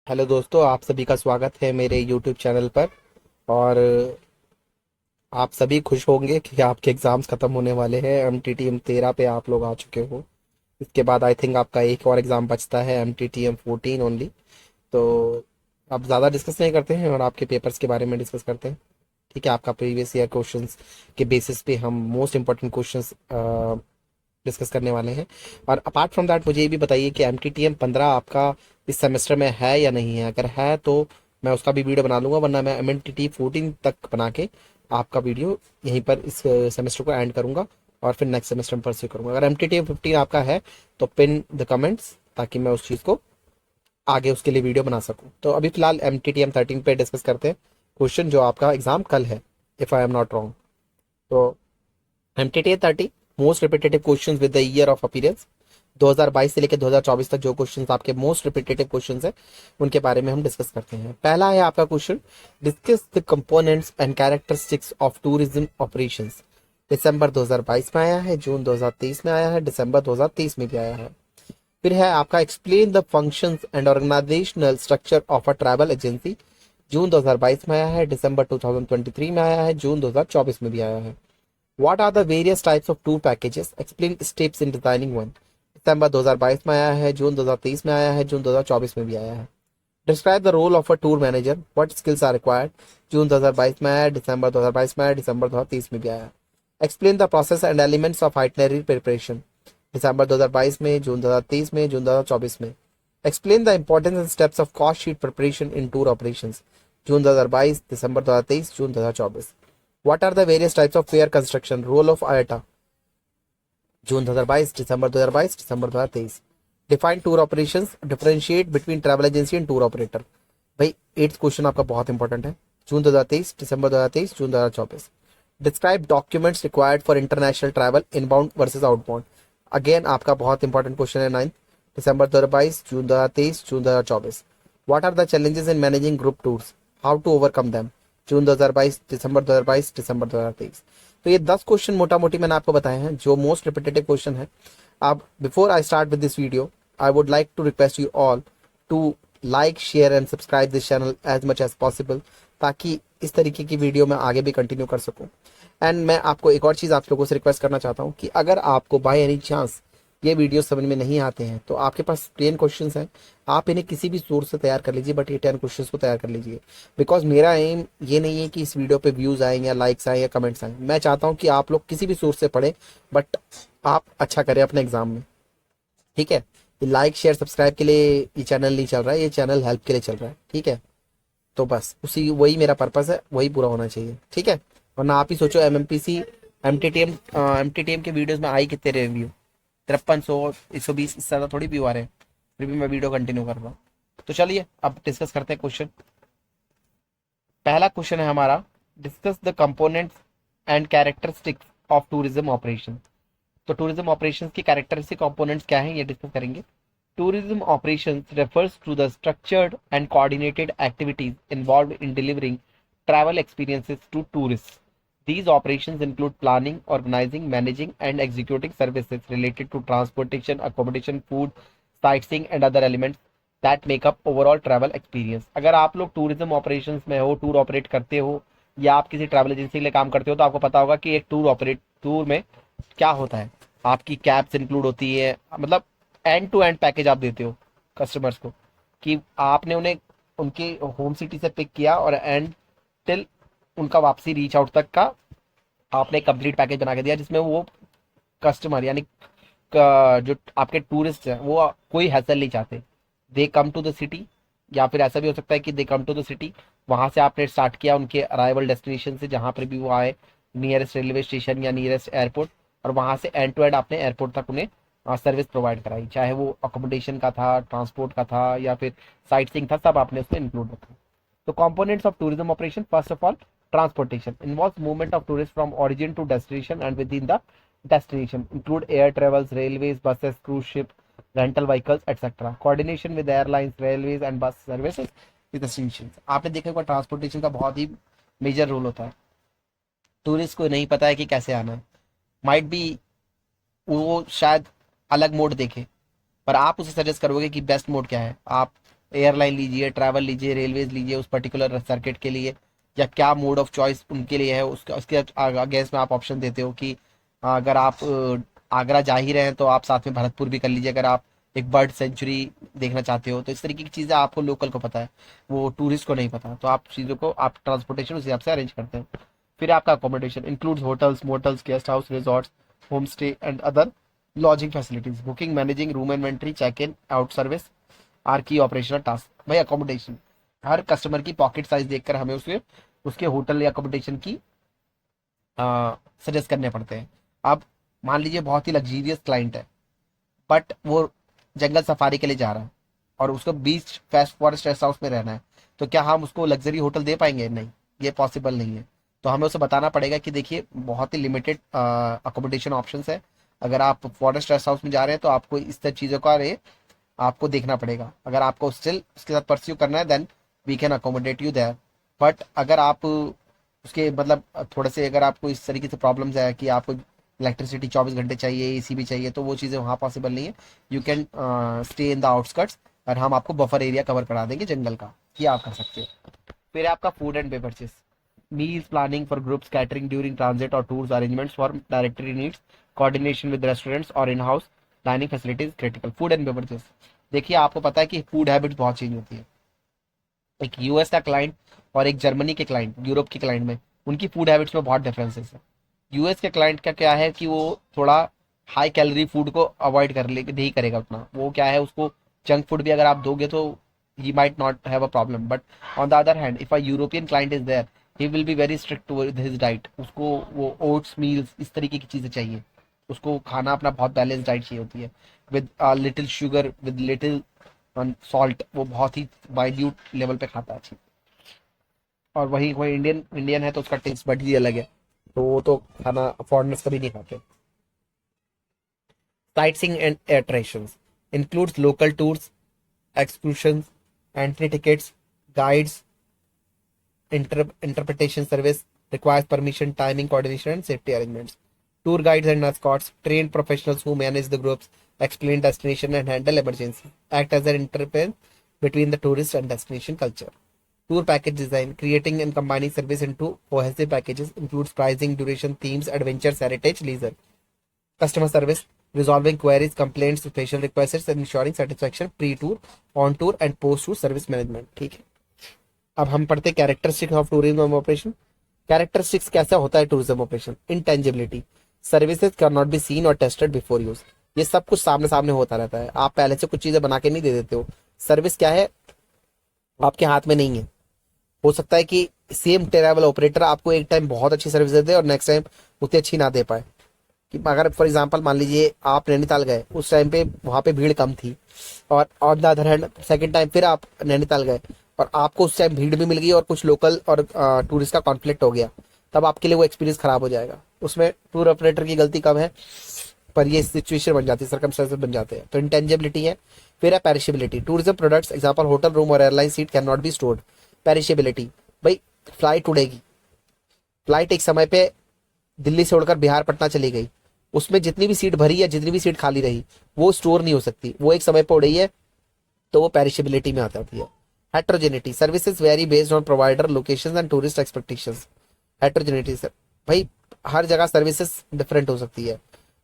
Hello दोस्तों, आप सभी का स्वागत है मेरे यूट्यूब चैनल पर। और आप सभी खुश होंगे कि आपके एग्ज़ाम्स ख़त्म होने वाले हैं। एम टी टी एम 13 पे आप लोग आ चुके हो। इसके बाद आई थिंक आपका एक और एग्ज़ाम बचता है, M T T M 14 only. तो अब ज़्यादा डिस्कस नहीं करते हैं और आपके पेपर्स के बारे में डिस्कस करते हैं। ठीक है, आपका प्रीवियस ईयर क्वेश्चंस के बेसिस पे हम मोस्ट इंपॉर्टेंट क्वेश्चंस डिस्कस करने वाले हैं। और अपार्ट फ्रॉम दैट मुझे ये भी बताइए कि एम टी टी एम 15 आपका इस सेमेस्टर में है या नहीं है। अगर है तो मैं उसका भी वीडियो बना लूंगा, वरना मैं एम एन टी टी 14 तक बना के आपका वीडियो यहीं पर इस सेमेस्टर को एंड करूंगा और फिर नेक्स्ट सेमेस्टर में परस्यू करूंगा। अगर एम टी टी एम 15 आपका है तो पिन द कमेंट्स, ताकि मैं उस चीज़ को आगे उसके लिए वीडियो बना सकूं। तो अभी फिलहाल एम टी टी एम 13 पे डिस्कस करते हैं क्वेश्चन, जो आपका एग्जाम कल है, if I am not wrong. तो एमटीटीए 30 most repetitive questions with the year of appearance. 2022 से लेकर 2024 तक जो क्वेश्चंस आपके मोस्ट रिपीटेटिव क्वेश्चंस हैं, उनके बारे में हम डिस्कस करते हैं। पहला है आपका question, discuss the components and characteristics of tourism operations. दिसंबर 2022 में आया है, जून 2023 में आया है, दिसंबर 2023 में भी आया है। फिर है आपका, explain the functions and organizational structure of a travel agency. जून 2022 में आया है, दिसंबर 2023 में आया है, जून 2024 में भी आया है। What are the various types of tour packages? Explain steps in designing one. दिसंबर 2022 में आया है, जून 2023 में आया है, जून 2024 में भी आया है। Describe the role of a tour manager. What skills are required? जून 2022 में आया है, दिसंबर 2022 में आया है, दिसंबर 2023 में भी आया है। Explain the process and elements of itinerary preparation. दिसंबर 2022 में, जून 2023 में, जून 2024 में। Explain the importance and steps of cost sheet preparation in tour operations. जून 2022, दिसंबर 2023, जून 2024। What are the various types of fare construction? Role of IATA. जून 2022, दिसंबर 2022, दिसंबर 2023। Define tour operations, differentiate between travel agency and tour operator. भाई 8th question आपका बहुत important है। जून 2023, दिसंबर 2023, जून 2024। Describe documents required for international travel inbound versus outbound. Again आपका बहुत इंपॉर्टेंट क्वेश्चन है 9th, दिसंबर 2022, जून 2023, जून 2024। What are the challenges in managing group tours, how to overcome them. जून 2022, दिसंबर 2022, दिसंबर 2023। तो ये 10 क्वेश्चन मोटा मोटी मैंने आपको बताए हैं, जो मोस्ट रिपीटेटिव क्वेश्चन है। अब before I start with this video, I would like to request you all to like, share and subscribe this channel as much as possible, ताकि इस तरीके की वीडियो मैं आगे भी कंटिन्यू कर सकूं। एंड मैं आपको एक और चीज़ आप लोगों से रिक्वेस्ट करना चाहता हूं कि अगर आपको बाय एनी चांस ये वीडियो समझ में नहीं आते हैं, तो आपके पास 10 क्वेश्चंस हैं, आप इन्हें किसी भी सोर्स से तैयार कर लीजिए, बट ये 10 क्वेश्चंस को तैयार कर लीजिए। बिकॉज मेरा एम ये नहीं है कि इस वीडियो पे व्यूज़ आए या लाइक्स आए या कमेंट्स आए। मैं चाहता हूँ कि आप लोग किसी भी सोर्स से पढ़ें, बट आप अच्छा करें अपने एग्जाम में। ठीक है, लाइक शेयर सब्सक्राइब के लिए ये चैनल नहीं चल रहा है, ये चैनल हेल्प के लिए चल रहा है। ठीक है, तो बस उसी वही मेरा पर्पस है, वही पूरा होना चाहिए। ठीक है, वरना आप ही सोचो, M M P C M T T M के वीडियोज में आई कितने रिव्यू, 5300, 120, इससे ज़्यादा थोड़ी व्यू आ रहे हैं, फिर भी मैं वीडियो कंटिन्यू कर रहा हूँ। तो चलिए अब डिस्कस करते हैं क्वेश्चन। पहला क्वेश्चन है हमारा, discuss the components and characteristics of tourism operation. तो टूरिज्म ऑपरेशंस की कैरेक्टरिस्टिक कंपोनेंट्स क्या हैं, ये डिस्कस करेंगे। Tourism operations refers to the structured and coordinated activities involved in delivering travel experiences to tourists. These operations include planning, organizing, managing, and executing services related to transportation, accommodation, food, sightseeing, and other elements that make up overall travel experience. अगर आप लोग tourism operations में हो, tour operate करते हो, या आप किसी ट्रैवल एजेंसी के लिए काम करते हो, तो आपको पता होगा कि एक टूर में क्या होता है। आपकी कैब्स इंक्लूड होती है, मतलब एंड टू एंड पैकेज आप देते हो कस्टमर्स को, कि आपने उन्हें उनके होम सिटी से पिक किया और एंड टिल उनका वापसी रीच आउट तक का आपने कंप्लीट पैकेज बना के दिया, जिसमें वो कस्टमर यानी जो आपके टूरिस्ट हैं वो कोई हैसल नहीं चाहते। दे कम टू द सिटी, या फिर ऐसा भी हो सकता है कि दे कम टू द सिटी, वहां से आपने स्टार्ट किया उनके अराइवल डेस्टिनेशन से, जहां पर भी वो आए, नियरेस्ट रेलवे स्टेशन या नियरेस्ट एयरपोर्ट, और वहां से एंड टू एंड आपने एयरपोर्ट तक उन्हें सर्विस प्रोवाइड कराई, चाहे वो अकोमोडेशन का था, ट्रांसपोर्ट का था, या फिर साइट सीइंग था, सब आपने उसमें इंक्लूड रखा। तो components of tourism operation, first of all, transportation involves movement of tourists from origin to destination and within the destination, include air travels, railways, buses, cruise ship, rental vehicles, etc. Coordination with airlines, railways and bus services with destinations. आपने देखा होगा transportation का बहुत ही major role होता है। Tourist को नहीं पता है कि कैसे आना है, माइट बी वो शायद अलग मोड देखे, पर आप उसे सजेस्ट करोगे कि बेस्ट मोड क्या है। आप एयरलाइन लीजिए, ट्रैवल लीजिए, रेलवेज लीजिए उस पर्टिकुलर सर्किट के लिए, या क्या मोड ऑफ चॉइस उनके लिए है, उसके उसके अगेंस्ट में आप ऑप्शन देते हो कि अगर आप आगरा जा ही रहे हैं तो आप साथ में भरतपुर भी कर लीजिए, अगर आप एक बर्ड सेंचुरी देखना चाहते हो। तो इस तरीके की चीज़ें आपको लोकल को पता है, वो टूरिस्ट को नहीं पता, तो आप चीज़ों को आप ट्रांसपोर्टेशन उस हिसाब से अरेंज करते हैं। फिर आपका accommodation includes hotels, motels, guest house, resorts, home stay and other lodging facilities. Booking, managing room inventory, check in, out service are key operational task. भाई अकोमोडेशन, हर कस्टमर की पॉकेट साइज देखकर हमें उसके उसके होटल या अकोमोडेशन की suggest करने पड़ते हैं। अब मान लीजिए बहुत ही लग्जीरियस क्लाइंट है, बट वो जंगल सफारी के लिए जा रहा है और उसको बीच फेस्ट फॉरेस्ट रेस्ट हाउस में रहना है, तो क्या हम उसको लग्जरी होटल दे पाएंगे? नहीं, ये पॉसिबल नहीं है। तो हमें उसे बताना पड़ेगा कि देखिए बहुत ही लिमिटेड अकोमोडेशन ऑप्शंस है, अगर आप फॉरेस्ट रेस्ट हाउस में जा रहे हैं तो आपको इस तरह चीज़ों का आपको देखना पड़ेगा। अगर आपको स्टिल उसके साथ परस्यू करना है then we can accommodate you there. But अगर आप उसके मतलब थोड़े से अगर आपको इस तरीके से प्रॉब्लम्स है कि आपको इलेक्ट्रिसिटी 24 घंटे चाहिए, एसी भी चाहिए, तो वो चीज़ें वहाँ पॉसिबल नहीं है। You can stay in the outskirts और हम आपको बफर एरिया कवर करा देंगे जंगल का, ये आप कर सकते हो। फिर है आपका food and beverages, meals planning for groups, catering during transit और tours, arrangements for directory needs, coordination with restaurants और in house dining facilities critical. Food and beverages, देखिए आपको पता है कि फूड हैबिट्स बहुत चेंज होती है। एक यूएस का क्लाइंट और एक जर्मनी के क्लाइंट, यूरोप के क्लाइंट में उनकी फूड हैबिट्स में बहुत डिफरेंसेस है। यूएस के क्लाइंट का क्या है कि वो थोड़ा हाई कैलोरी फूड को अवॉइड कर ले नहीं करेगा उतना, वो क्या है उसको जंक फूड भी अगर आप दोगे तो he might not have a problem. But on the other hand if a European client is there, he will be very strict with his diet, उसको वो ओट्स मील्स इस तरीके की चीज़ें चाहिए, उसको खाना अपना बहुत बैलेंस डाइट चाहिए होती है, with little sugar, with little salt, वो बहुत ही माइन्यूट लेवल पे खाता है चीज़। और वही कोई इंडियन इंडियन है तो उसका टेस्ट बड ही अलग है, तो वो तो खाना फॉरेनर्स कभी नहीं खाते। Sightseeing and attractions includes local tours, excursions, entry tickets, guides, interpretation service, requires permission, timing, coordination, and safety arrangements. Tour guides and escorts, trained professionals who manage the groups, explain destination and handle emergency, act as an interface between the tourist and destination culture. Tour package design, creating and combining service into cohesive packages, includes pricing, duration, themes, adventures, heritage, leisure. Customer service, resolving queries, complaints, special requests and ensuring satisfaction pre tour, on tour and post tour service management। ठीक है, अब हम पढ़ते characteristics of tourism operation. Characteristics कैसा होता है tourism operation? Intangibility, services can not be seen और tested before use, ये सब कुछ सामने सामने होता रहता है, आप पहले से कुछ चीजें बना के नहीं दे देते हो। सर्विस क्या है, आपके हाथ में नहीं है। हो सकता है कि सेम ट्रैवल ऑपरेटर आपको एक टाइम बहुत अच्छी सर्विस दे दे और नेक्स्ट टाइम उतनी अच्छी ना दे पाए। कि अगर फॉर एग्जांपल मान लीजिए आप नैनीताल गए, उस टाइम पे वहाँ पे भीड़ कम थी, और on the other hand second time फिर आप नैनीताल गए और आपको उस टाइम भीड़ भी मिल गई और कुछ लोकल और टूरिस्ट का कॉन्फ्लिक्ट हो गया, तब आपके लिए वो एक्सपीरियंस खराब हो जाएगा। उसमें टूर ऑपरेटर की गलती कम है, पर ये सिचुएशन बन जाती है, सर्कमस्टेंसेस बन जाते हैं। तो इंटेंजिबिलिटी है। फिर है perishability, tourism products example hotel room और airline seat can not be stored. Perishability, भाई फ्लाइट उड़ेगी, फ्लाइट एक समय पे दिल्ली से उड़कर बिहार पटना चली गई, उसमें जितनी भी सीट भरी या जितनी भी सीट खाली रही वो स्टोर नहीं हो सकती, वो एक समय पर उड़ी है, तो वो पेरिशेबिलिटी में आ जाती है। Heterogeneity, services very based on provider, locations and tourist expectations. Heterogeneity sir, भाई हर जगह सर्विसेज डिफरेंट हो सकती है।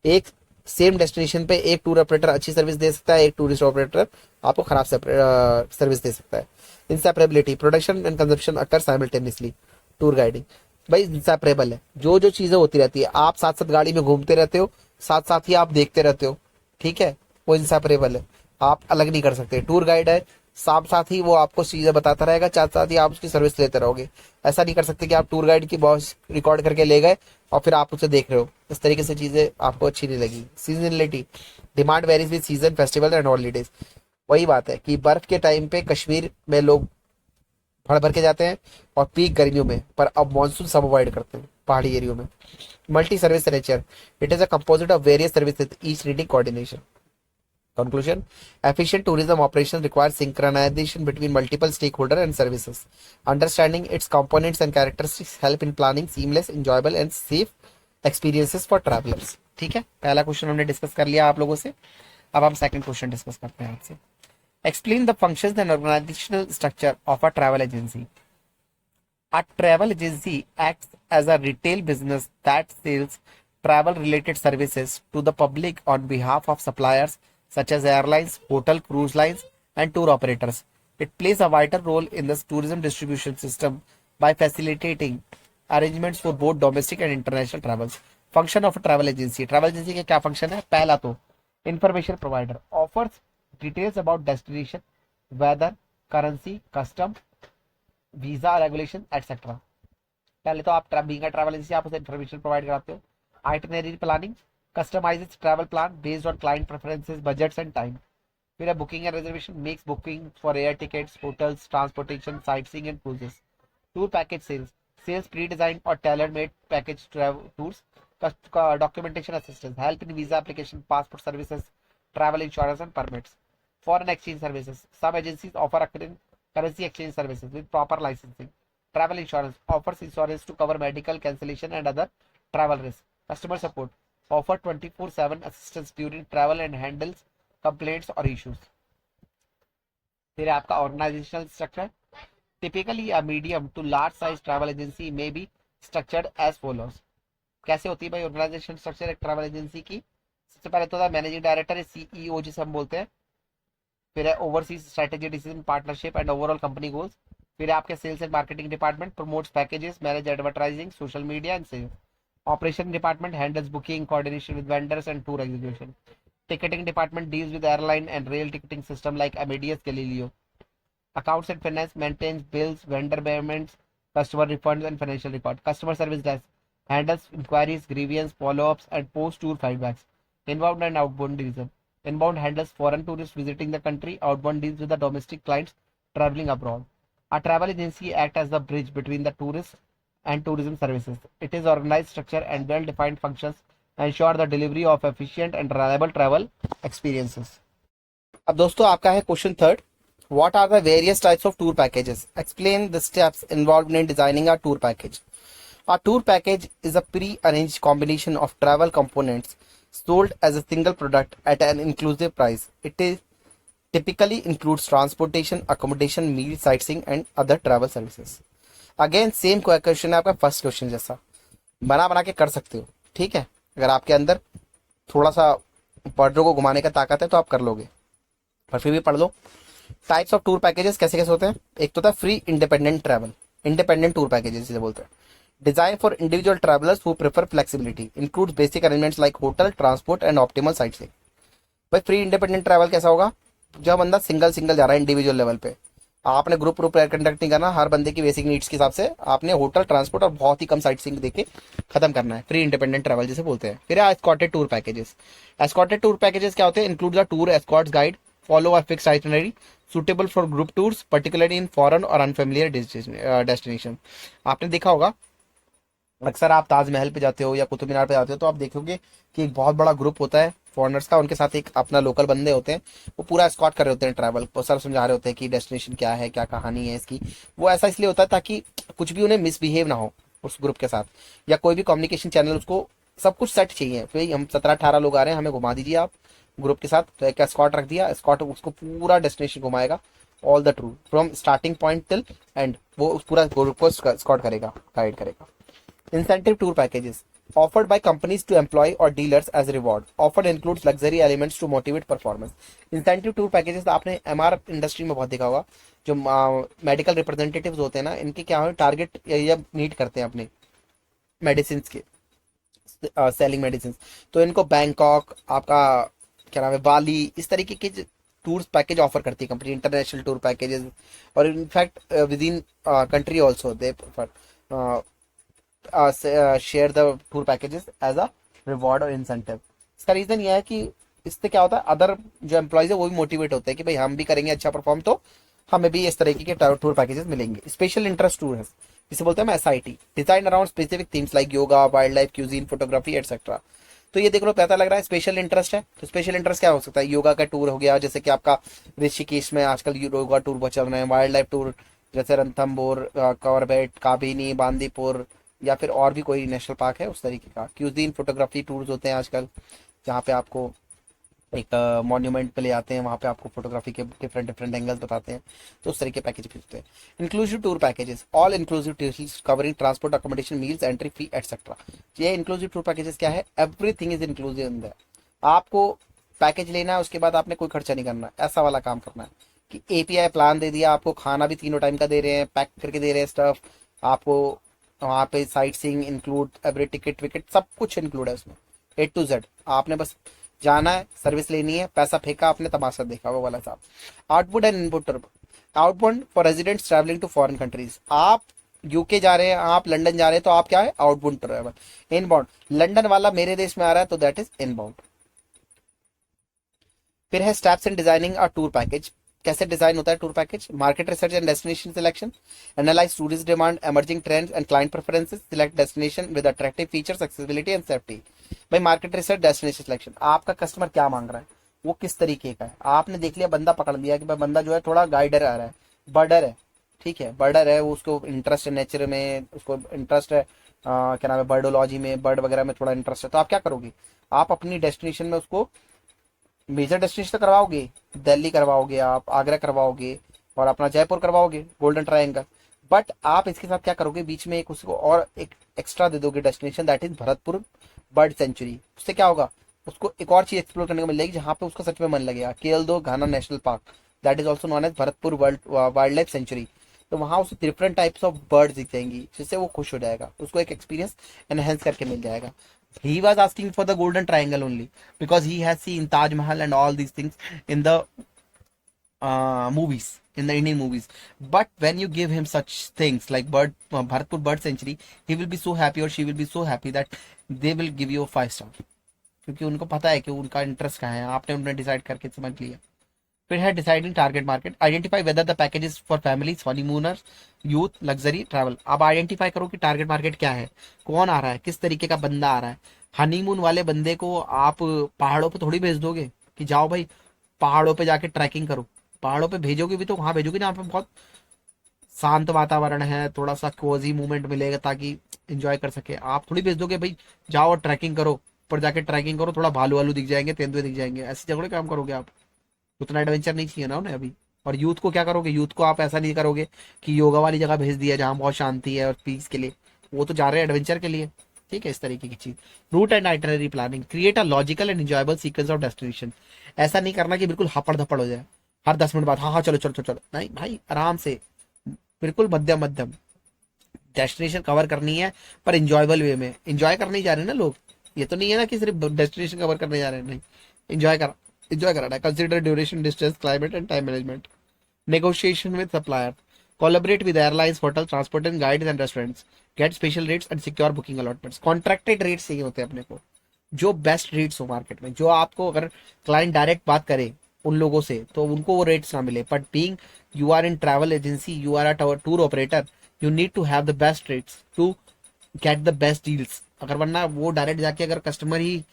एक सेम डेस्टिनेशन पे एक टूर ऑपरेटर अच्छी सर्विस दे सकता है, एक टूरिस्ट ऑपरेटर आपको खराब सर्विस दे सकता है। Inseparability, production and consumption occur simultaneously. Tour guiding, भाई इंसेपरेबल है, जो जो चीजें होती रहती है, आप साथ साथ गाड़ी में घूमते रहते हो, साथ साथ ही आप देखते रहते हो, ठीक है, वो इंसेपरेबल है, आप अलग नहीं कर सकते। टूर गाइड है, साथ साथ ही वो आपको चीजें बताता रहेगा, साथ साथ ही आप उसकी सर्विस लेते रहोगे। ऐसा नहीं कर सकते कि आप टूर गाइड की वॉइस रिकॉर्ड करके ले गए और फिर आप उसे देख रहे हो, इस तरीके से चीजें आपको अच्छी नहीं लगी। Seasonality, demand varies with season, festival and holidays. वही बात है कि बर्फ के टाइम पे कश्मीर में लोग भर भर के जाते हैं और पीक गर्मियों में, पर अब मानसून सब अवॉइड करते हैं पहाड़ी एरियो में। Multi service nature, it is a composite of various services each needing coordination. Conclusion, efficient tourism operations require synchronization between multiple stakeholders and services. Understanding its components and characteristics help in planning seamless, enjoyable and safe experiences for travelers। ठीक है, पहला question हमने discuss कर लिया आप लोगों से, अब हम सेकंड क्वेश्चन डिस्कस करते हैं आपसे। Explain the functions and organizational structure of a travel agency. A travel agency acts as a retail business that sells travel related services to the public on behalf of suppliers such as airlines, hotel, cruise lines, and tour operators. It plays a vital role in the tourism distribution system by facilitating arrangements for both domestic and international travels. Function of a travel agency. Travel agency के क्या function है? पहला तो information provider offers details about destination, weather, currency, custom, visa regulation etcetera. पहले तो आप being a travel agency आप उसे इन्फॉर्मेशन प्रोवाइड कराते हो। Itinerary planning, customizes travel plan based on client preferences, budgets and time. फिर है booking and reservation, makes booking for air tickets, hotels, transportation, sightseeing and cruises. Tour package sales, sales pre design और tailor made package tours. Documentation assistance, help in visa application, passport services, travel insurance and permits. Foreign exchange services. Some agencies offer currency exchange services with proper licensing. Travel insurance offers insurance to cover medical cancellation and other travel risks. Customer support offer 24/7 assistance during travel and handles complaints or issues. फिर आपका organisational structure. Typically a medium to large size travel agency में be structured as follows. कैसे होती है भाई organisation structure एक travel agency की? सबसे पहले तो मैनेजिंग डायरेक्टर है, सीईओ जिसे हम बोलते हैं। फिर है overseas strategy decision partnership and overall company goals. फिर है आपके sales and marketing department promotes packages, manage advertising, social media and sales. Operation department handles booking, coordination with vendors and tour execution. ticketing department deals with airline and rail ticketing system like Amadeus Galileo. Accounts and finance maintains bills, vendor payments, customer refunds, and financial record. Customer service desk handles inquiries, grievance, follow-ups, and post-tour feedbacks. Inbound and outbound division. Inbound handles foreign tourists visiting the country. Outbound deals with the domestic clients traveling abroad. A travel agency acts as the bridge between the tourists and tourism services. It is organized structure and well-defined functions ensure the delivery of efficient and reliable travel experiences. अब दोस्तों आपका है question third. What are the various types of tour packages? Explain the steps involved in designing a tour package. A tour package is a pre-arranged combination of travel components sold as a single product at an inclusive price. It is typically includes transportation, accommodation, meal, sightseeing and other travel services. Again same question है आपका first question जैसा, बना बना के कर सकते हो, ठीक है। अगर आपके अंदर थोड़ा सा पर्दों को घुमाने का ताकत है तो आप कर लोगे, पर फिर भी पढ़ लो। टाइप्स ऑफ टूर पैकेजेस कैसे कैसे होते हैं? एक तो था free independent travel, independent tour packages जिसे बोलते हैं। Design for individual travellers who prefer flexibility, includes basic arrangements like hotel, transport and optimal sight seeing. भाई फ्री इंडिपेंडेंट ट्रैवल कैसा होगा? जब बंदा सिंगल सिंगल जा रहा है इंडिविजुअल लेवल पे, आपने ग्रुप ग्रुप कंडक्ट नहीं करना, हर बंदे की बेसिक नीड्स के हिसाब से आपने होटल, ट्रांसपोर्ट और बहुत ही कम साइट सीइंग देके खत्म करना है। फ्री इंडिपेंडेंट ट्रैवल जिसे बोलते हैं। फिर escorted tour packages. Escorted tour packages क्या होते हैं? Include the tour Escorts guide, follow a fixed itinerary, suitable for group tours particularly in foreign और अनफेमिलियर डेस्टिनेशन। आपने देखा होगा अक्सर आप ताजमहल पे जाते हो या कुतुब मीनार पे जाते हो तो आप देखोगे कि एक बहुत बड़ा ग्रुप होता है फॉरेनर्स का, उनके साथ एक अपना लोकल बंदे होते हैं, वो पूरा एस्कॉर्ट कर रहे होते हैं ट्रैवल को, सर समझा रहे होते हैं कि डेस्टिनेशन क्या है, क्या कहानी है इसकी। वो ऐसा इसलिए होता है ताकि कुछ भी उन्हें मिसबिहेव ना हो उस ग्रुप के साथ, या कोई भी कम्युनिकेशन चैनल, उसको सब कुछ सेट चाहिए। भाई हम 17-18 लोग आ रहे हैं, हमें घुमा दीजिए आप ग्रुप के साथ, तो एक एस्कॉर्ट रख दिया, एस्कॉर्ट उसको पूरा डेस्टिनेशन घुमाएगा, all the tour from starting point till and, वो उस पूरा ग्रुप को एस्कॉर्ट करेगा, गाइड करेगा। Incentive tour packages offered by companies to employee or dealers as reward. Often includes luxury elements to motivate performance. Incentive tour packages आपने MR industry में बहुत देखा होगा, जो मेडिकल रिप्रेजेंटेटिव्स होते हैं ना, इनके क्या है टारगेट या मीट करते हैं अपने मेडिसिन के, सेलिंग मेडिसिन, तो इनको बैंकॉक, आपका क्या नाम है, बाली, इस तरीके के टूर्स पैकेज ऑफर करती है कंपनी, इंटरनेशनल टूर पैकेजेस, और in fact within country also they share the tour packages as a reward और इंसेंटिव। इसका रीजन ये है कि इससे क्या होता है, अदर जो एम्प्लॉइज है वो भी मोटिवेट होते हैं कि भाई हम भी करेंगे अच्छा परफॉर्म तो हमें भी इस तरीके के टूर पैकेजेस मिलेंगे। स्पेशल इंटरेस्ट टूर है जिसे बोलते हैं हम SIT, design around specific themes like yoga, wild life, cuisine, photography etcetera. तो ये देख लो पता लग रहा है स्पेशल इंटरेस्ट है, तो स्पेशल इंटरेस्ट क्या हो सकता है? योगा का टूर हो गया, जैसे कि आपका ऋषिकेश में आजकल योगा टूर बहुत चल रहे हैं। वाइल्ड लाइफ टूर जैसे रणथंबोर, कॉर्बेट, काबिनी, बांदीपुर, या फिर और भी कोई नेशनल पार्क है उस तरीके का। क्यूजीन, फोटोग्राफी टूर्स होते हैं आजकल, जहाँ पे आपको एक मॉन्यूमेंट पे ले आते हैं, वहाँ पे आपको फोटोग्राफी के डिफरेंट डिफरेंट एंगल्स बताते हैं, तो उस तरह के पैकेज भेजते हैं। Inclusive tour packages, all inclusive tours covering transport, accommodation, meals, entry fee etcetera. ये इंक्लूसिव टूर पैकेजेस क्या है, everything is inclusive in that. आपको पैकेज लेना है, उसके बाद आपने कोई खर्चा नहीं करना, ऐसा वाला काम करना है कि एपीआई प्लान दे दिया आपको, खाना भी तीनों टाइम का दे रहे हैं, पैक करके दे रहे हैं स्टफ आपको, वहाँ पे sight seeing include, every ticket wicket सब कुछ इंक्लूड है उसमें, A to Z। आपने बस जाना है, सर्विस लेनी है, पैसा फेंका आपने, तमाशा देखा, वो वाला साहब। Output and input. Outbound for residents travelling to foreign countries, आप यूके जा रहे हैं, आप लंदन जा रहे हैं, तो आप क्या है, आउटबाउंड ट्रैवल। इनबाउंड, लंदन वाला मेरे देश में आ रहा है तो दैट इज इनबाउंड। फिर है steps in designing a tour package. कैसे डिजाइन होता है tour package, market research and destination selection, analyse tourist demand, emerging trends and client preferences, select destination with attractive features, accessibility and safety. भाई market research, destination selection, आपका customer क्या मांग रहा है, वो किस तरीके का है, आपने देख लिया, बंदा पकड़ लिया कि भाई बंदा जो है थोड़ा गाइडर आ रहा है, बर्डर है, ठीक है, बर्डर है, वो उसको इंटरेस्ट है नेचर में, उसको इंटरेस्ट है क्या नाम है, बर्डोलॉजी में, बर्ड वगैरह में थोड़ा इंटरेस्ट है, तो आप क्या करोगे, आप अपनी डेस्टिनेशन में उसको मेजर डेस्टिनेशन तो करवाओगे, दिल्ली करवाओगे, आप आगरा करवाओगे, और अपना जयपुर करवाओगे, गोल्डन ट्रायंगल। बट आप इसके साथ क्या करोगे, बीच में एक उसको और एक एक्स्ट्रा दे दोगे destination, that is Bharatpur bird sanctuary. उससे क्या होगा, उसको एक और चीज एक्सप्लोर करने को मिलेगी जहाँ पे उसका सच में मन लगेगा। केएल2 Ghana national park, that is also known as Bharatpur wildlife sanctuary. तो वहां उसे डिफरेंट टाइप्स ऑफ बर्ड्स दिख जाएंगी, जिससे वो खुश हो जाएगा, उसको एक एक्सपीरियंस एनहेंस करके मिल जाएगा। He was asking for the golden triangle only because he has seen Taj Mahal and all these things in the movies, in the Indian movies. But when you give him such things like Bharatpur Bird Sanctuary, he will be so happy or she will be so happy that they will give you a 5 star, क्योंकि उनको पता है कि उनका interest कहाँ है, आपने उन्हें डिसाइड करके समझ लिया। फिर है deciding target market, identify whether the package is for families, honeymooners, youth, luxury travel. अब आइडेंटिफाई करो कि टारगेट मार्केट क्या है, कौन आ रहा है, किस तरीके का बंदा आ रहा है। हनीमून वाले बंदे को आप पहाड़ों पे थोड़ी भेज दोगे कि जाओ भाई पहाड़ों पे जाके ट्रैकिंग करो, पहाड़ों पे भेजोगे भी तो वहां भेजोगे जहाँ पे बहुत शांत वातावरण है, थोड़ा सा कोजी मूवमेंट मिलेगा ताकि एंजॉय कर सके। आप थोड़ी भेज दोगे भाई जाओ और ट्रैकिंग करो, ऊपर जाके ट्रैकिंग करो, थोड़ा भालू वालू दिख जाएंगे, तेंदुए दिख जाएंगे, ऐसे जगह काम करोगे आप, उतना एडवेंचर नहीं चाहिए ना उन्हें अभी। और यूथ को क्या करोगे, यूथ को आप ऐसा नहीं करोगे कि योगा वाली जगह भेज दिया जहाँ बहुत शांति है और पीस के लिए, वो तो जा रहे हैं एडवेंचर के लिए। ठीक है, इस तरीके की चीज। Route and itinerary planning, create a logical and enjoyable sequence of destination. ऐसा नहीं करना कि बिल्कुल हपड़ धपड़ हो जाए, हर 10 मिनट बाद हाँ हाँ चलो चलो चलो चलो, नहीं भाई आराम से, बिल्कुल मध्यम मध्यम डेस्टिनेशन कवर करनी है, पर इंजॉयबल वे में। इंजॉय करने ही जा रहे हैं ना लोग, ये तो नहीं है ना कि सिर्फ डेस्टिनेशन कवर करने जा रहे हैं, नहीं, इंजॉय कर इंजॉय कराना है। Consider duration, distance, climate and time management. Negotiation with supplier, collaborate with airlines, hotel, transport and guides and restaurants, gate special rates and secure booking allotments. Contracted rates चाहिए होते हैं अपने को, जो बेस्ट रेट्स हो market में, जो आपको अगर क्लाइंट डायरेक्ट बात करे उन लोगों से तो उनको वो रेट्स ना मिले, but being you are in travel agency, you are a tour operator, you need to have the best rates to get the best deals. अगर वरना वो डायरेक्ट जाके अगर कस्टमर ही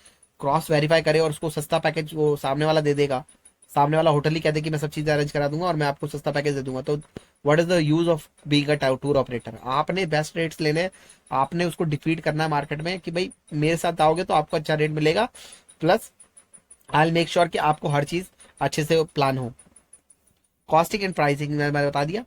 क्रॉस वेरीफाई करे और उसको सस्ता पैकेज वो सामने वाला दे देगा, सामने वाला होटल ही कह दे कि मैं सब चीजें अरेंज करा दूंगा और मैं आपको सस्ता पैकेज दे दूंगा, तो what is the use of being a tour operator. आपने बेस्ट रेट्स लेने, आपने उसको डिफीट करना है मार्केट में कि भाई मेरे साथ आओगे तो आपको अच्छा रेट मिलेगा, plus I will make sure कि आपको हर चीज अच्छे से प्लान हो। कॉस्टिंग एंड प्राइसिंग मैंने बता दिया,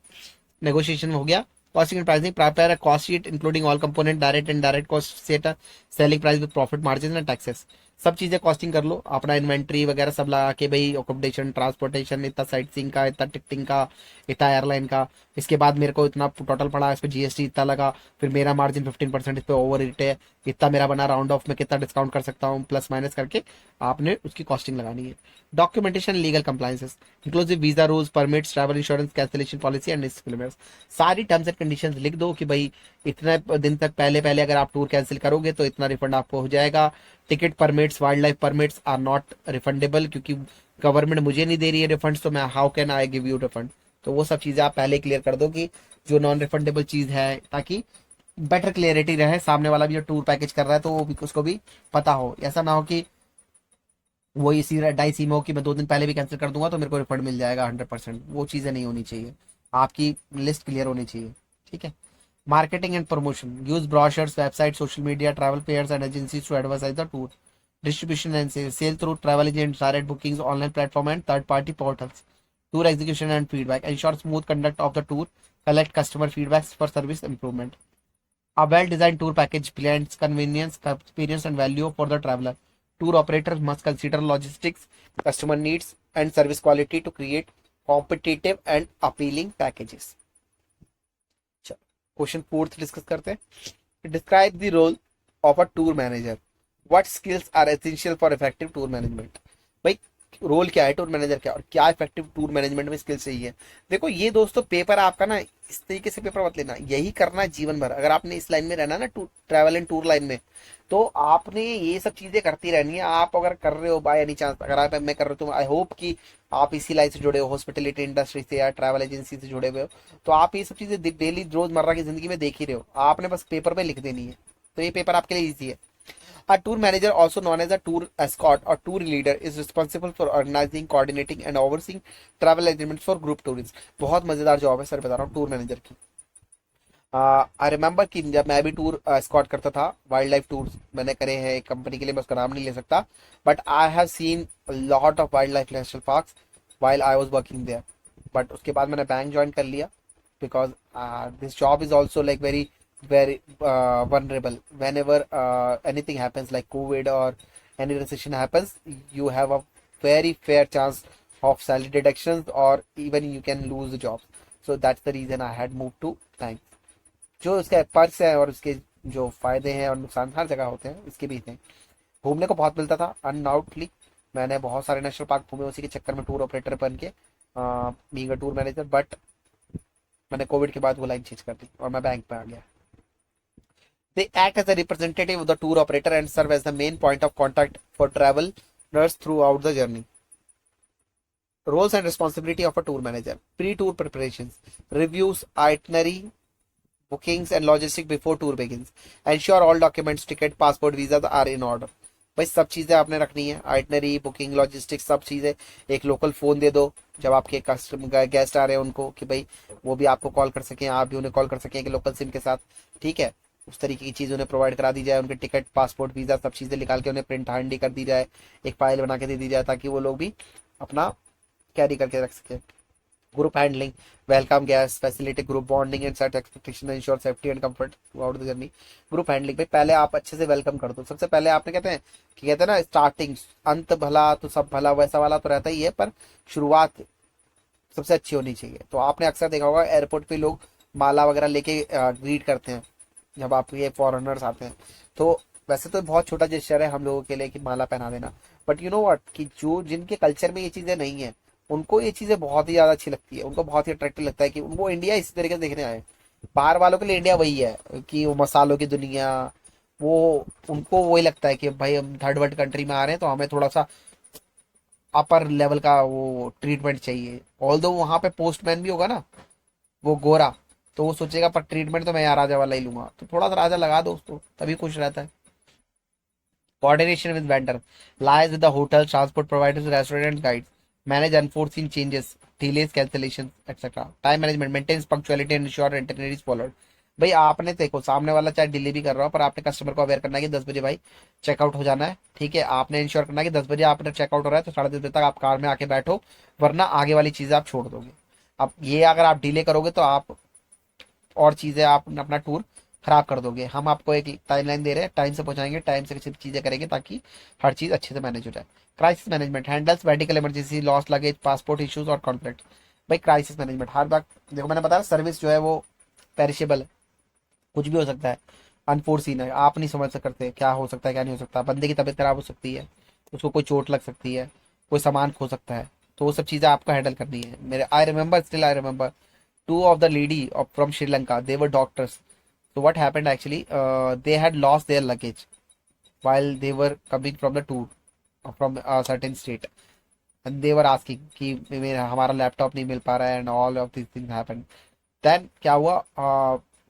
नेगोशिएशन हो गया। Costing and pricing, prepare a cost sheet including all component, direct and direct cost, set a selling price with profit margin and taxes. सब चीजें कॉस्टिंग कर लो, अपना इन्वेंट्री वगैरह सब लगा के, भाई अकोमोडेशन, ट्रांसपोर्टेशन, इतना साइट सीइंग का, इतना टिकटिंग का, इतना एयरलाइन का, इसके बाद मेरे को इतना टोटल पड़ा, इस पे जीएसटी इतना लगा, फिर मेरा मार्जिन 15% इस पे ओवर रेट है, इतना मेरा बना, राउंड ऑफ में कितना डिस्काउंट कर सकता हूँ, प्लस माइनस करके आपने उसकी कॉस्टिंग लगानी है। Documentation, legal compliances, inclusive visa rules, permits, travel insurance, cancellation policy and disclaimers. सारी टर्म्स एंड कंडीशंस लिख दो कि भाई इतने दिन तक पहले पहले अगर आप टूर कैंसिल करोगे तो इतना रिफंड आपको हो जाएगा। Ticket permits, wildlife permits are not refundable, क्योंकि गवर्नमेंट मुझे नहीं दे रही है रिफंड, तो मैं how can I give you refund. तो वो सब चीजें आप पहले क्लियर कर दो कि जो नॉन रिफंडेबल चीज है, ताकि बेटर क्लियरिटी रहे, सामने वाला भी जो टूर पैकेज कर रहा है तो वो भी उसको भी पता हो। ऐसा ना हो कि वो इसी डाई सीम हो कि मैं 2 दिन पहले भी कैंसिल कर दूंगा तो मेरे को रिफंड मिल जाएगा 100%, वो चीजें नहीं होनी चाहिए, आपकी लिस्ट क्लियर होनी चाहिए। ठीक है। Marketing and promotion, use brochures, website, social media, travel fairs and agencies to advertise the tour. distribution and sale through travel agents, direct bookings, online platform and third-party portals, tour execution and feedback, ensure smooth conduct of the tour, collect customer feedbacks for service improvement. A well-designed tour package blends convenience, experience, and value for the traveler. Tour operators must consider logistics, customer needs, and service quality to create competitive and appealing packages. Question fourth discuss करते हैं. Describe the role of a tour manager. What skills are essential for effective tour management. भाई role क्या है tour manager क्या, और क्या effective tour management में skills चाहिए. देखो ये दोस्तों पेपर आपका ना इस तरीके से पेपर मत लेना, यही करना है जीवन भर. अगर आपने इस लाइन में रहना ना ट्रैवल एंड टूर लाइन में, तो आपने ये सब चीजें करती रहनी है. आप अगर कर रहे हो बाय एनी चांस, अगर आप मैं कर रहा हूँ तो आई होप कि आप इसी लाइन से जुड़े हो, हॉस्पिटलिटी इंडस्ट्री से या ट्रैवल एजेंसी से जुड़े हुए हो, तो आप ये सब चीजें डेली रोजमर्रा की जिंदगी में देख ही रहे हो. आपने बस पेपर पे लिख देनी है, तो ये पेपर आपके लिए ईजी है. A tour manager, also known as a tour escort or tour leader, is responsible for organizing, coordinating and overseeing travel arrangements for group tourists. बहुत मजेदार जॉब है सर, बता रहा हूँ टूर मैनेजर की. आई रिमेम्बर कि जब मैं भी टूर स्कॉट करता था, वाइल्ड लाइफ टूर्स मैंने करे हैं एक कंपनी के लिए, मैं उसका नाम नहीं ले सकता, but I have seen lot of wildlife national parks while I was working there. But उसके बाद मैंने बैंक ज्वाइन कर लिया, because this job is also like very vulnerable. Whenever anything happens like COVID or any recession happens, you have a very fair chance of salary deductions or even you can lose the job. So that's the reason I had moved to bank. जो उसके perks हैं और उसके जो फायदे हैं और नुकसान हर जगह होते हैं, इसके भी थे. घूमने को बहुत मिलता था अनडाउटली. मैंने बहुत सारे नेशनल पार्क घूमे उसी के चक्कर में टूर ऑपरेटर बन के being a tour manager. But मैंने कोविड के बाद वो लाइन चेंज कर दी और मैं बैंक पे आ गया. They act as a representative of the tour operator and serve as the main point of contact for travelers throughout the journey. Roles and responsibility of a tour manager. Pre-tour preparations. Reviews, itinerary, bookings and logistics before tour begins. Ensure all documents, ticket, passport, visas are in order. भाई सब चीज़ें आपने रखनी है, itinerary, booking, logistics, सब चीज़ें. एक local phone दे दो जब आपके कस्टमर गेस्ट आ रहे हैं उनको, कि भाई वो भी आपको कॉल कर सकें, आप भी उन्हें कॉल कर सकें कि लोकल सिम के साथ. ठीक है, उस तरीके की चीज़ उन्हें प्रोवाइड करा दी जाए. उनके टिकट, पासपोर्ट, वीज़ा सब चीज़ें निकाल के उन्हें प्रिंट हैंडी कर दी जाए, एक फाइल बना के दे दी जाए, ताकि वो लोग भी अपना कैरी करके रख सकें. Group handling, welcome guest, facility group bonding and set expectation, ensure safety and comfort through out the journey. Group handling भाई पहले आप अच्छे से वेलकम कर दो. सबसे पहले आपने कहते हैं ना स्टार्टिंग, अंत भला तो सब भला, वैसा वाला तो रहता ही है, पर शुरुआत सबसे अच्छी होनी चाहिए. तो आपने अक्सर देखा होगा एयरपोर्ट पे लोग माला वगैरह लेके ग्रीट करते हैं जब आप ये फॉरेनर्स आते हैं. तो वैसे तो बहुत छोटा जेस्चर है हम लोगों के लिए कि माला पहना देना, बट यू नो व्हाट, कि जो जिनके कल्चर में ये चीजें नहीं है उनको ये चीजें बहुत ही ज्यादा अच्छी लगती है, उनको बहुत ही अट्रैक्टिव लगता है कि वो इंडिया इसी तरीके से देखने आए. बाहर वालों के लिए इंडिया वही है कि वो मसालों की दुनिया, वो उनको वही लगता है कि भाई हम थर्ड वर्ल्ड कंट्री में आ रहे हैं तो हमें थोड़ा सा अपर लेवल का वो ट्रीटमेंट चाहिए. ऑल दो वहां पे पोस्टमैन भी होगा ना वो गोरा, तो वो सोचेगा पर ट्रीटमेंट तो मैं यहाँ राजा वाला ही लूंगा, तो थोड़ा सा राजा लगा दो उसको, तभी खुश रहता है. Coordination with vendor liaise with the hotel, transport providers, restaurant guides, manage unforeseen changes, delays, cancellation etcetera. Time management, maintains punctuality and ensure itineraries followed. भाई आपने देखो सामने वाला चाहे डिले भी कर रहा हो, पर आपने कस्टमर को अवेयर करना है कि 10 बजे भाई चेकआउट हो जाना है. ठीक है, आपने इंश्योर करना है कि 10 बजे आपने चेकआउट हो रहा है तो 10:30 बजे तक आप कार में आके बैठो, वरना आगे वाली चीजें आप छोड़ दोगे. अब ये अगर आप डिले करोगे तो आप और चीजें आप अपना टूर खराब कर दोगे. हम आपको एक टाइमलाइन दे रहे हैं, टाइम से पहुंचाएंगे, टाइम से चीजें करेंगे ताकि हर चीज अच्छे से मैनेज हो जाए. Crisis management handles medical emergency, lost luggage, passport issues और कॉन्फ्लिक्ट. भाई क्राइसिस मैनेजमेंट हर बार देखो, मैंने बताया सर्विस जो है वो पेरिशेबल है, कुछ भी हो सकता है, अनफोर्सीन है, आप नहीं समझ सकते क्या हो सकता है क्या नहीं हो सकता. बंदे की तबीयत खराब हो सकती है, उसको कोई चोट लग सकती है, कोई सामान खो सकता है, तो वो सब चीज़ें आपको हैंडल करनी है. मेरे I remember two of the lady from Sri Lanka, they were doctors. So what happened actually, they had lost their luggage while they were coming from the tour from a certain state, and they were asking कि मेरा हमारा laptop नहीं मिल पा रहा है, and all of these things happened. Then क्या हुआ,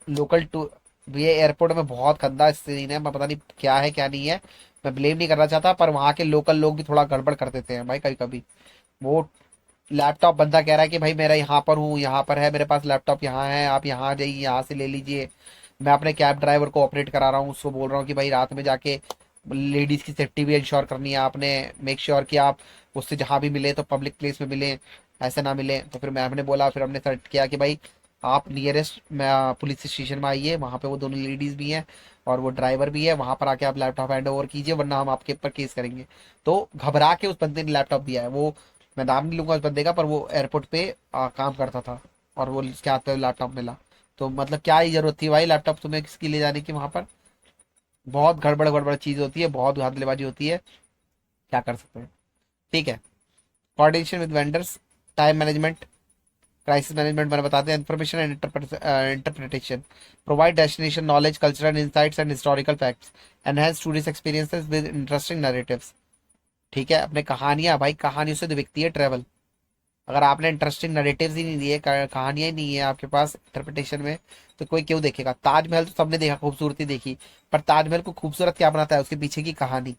local tour, ये एयरपोर्ट में बहुत गंदा सीन है, मैं पता नहीं क्या है क्या नहीं है, मैं ब्लेम नहीं करना चाहता, पर वहाँ के लोकल लोग भी थोड़ा गड़बड़ कर देते हैं भाई कभी कभी. वो लैपटॉप बंदा कह रहा है कि भाई मेरा यहाँ पर हूँ, यहाँ पर है, मेरे पास लैपटॉप यहाँ है, आप यहाँ आ जाइए, यहाँ से ले लीजिए. मैं अपने कैब ड्राइवर को ऑपरेट करा रहा हूँ, उसको बोल रहा हूँ कि भाई रात में जाके लेडीज की सेफ्टी भी इंश्योर करनी है आपने। मेक श्योर कि आप उससे जहाँ भी मिले तो पब्लिक प्लेस में मिले, ऐसे ना मिले। तो फिर मैम ने बोला, फिर हमने सर्च किया कि भाई आप नियरेस्ट पुलिस स्टेशन में आइए, वहाँ पे वो दोनों लेडीज भी हैं और वो ड्राइवर भी है, वहाँ पर आके आप लैपटॉप हैंड ओवर कीजिए वरना हम आपके ऊपर केस करेंगे। तो घबरा के उस बंदे ने लैपटॉप दिया है। वो मैं नाम नहीं लूंगा उस बंदे का, पर वो एयरपोर्ट पे काम करता था और वो उसके हाथ पे लैपटॉप मिला। तो मतलब क्या ही जरूरत थी भाई लैपटॉप तुम्हें किसकी ले जाने की वहां पर। बहुत गड़बड़ गड़बड़ चीज होती है, बहुत धांधलेबाजी होती है, क्या कर सकते हैं। ठीक है। Coordination with vendors, time management, crisis management मैंने बताते हैं, information and interpretation, provide destination knowledge, cultural insights and historical facts, enhance tourist experiences with interesting narratives. ठीक है। अपने कहानियां, भाई कहानियों से तो बिकती है ट्रेवल। अगर आपने इंटरेस्टिंग नरेटिव्स ही नहीं दिए, कहानियां ही नहीं है आपके पास इंटरप्रिटेशन में, तो कोई क्यों देखेगा। ताजमहल तो सबने देखा, खूबसूरती देखी, पर ताजमहल को खूबसूरत क्या बनाता है, उसके पीछे की कहानी।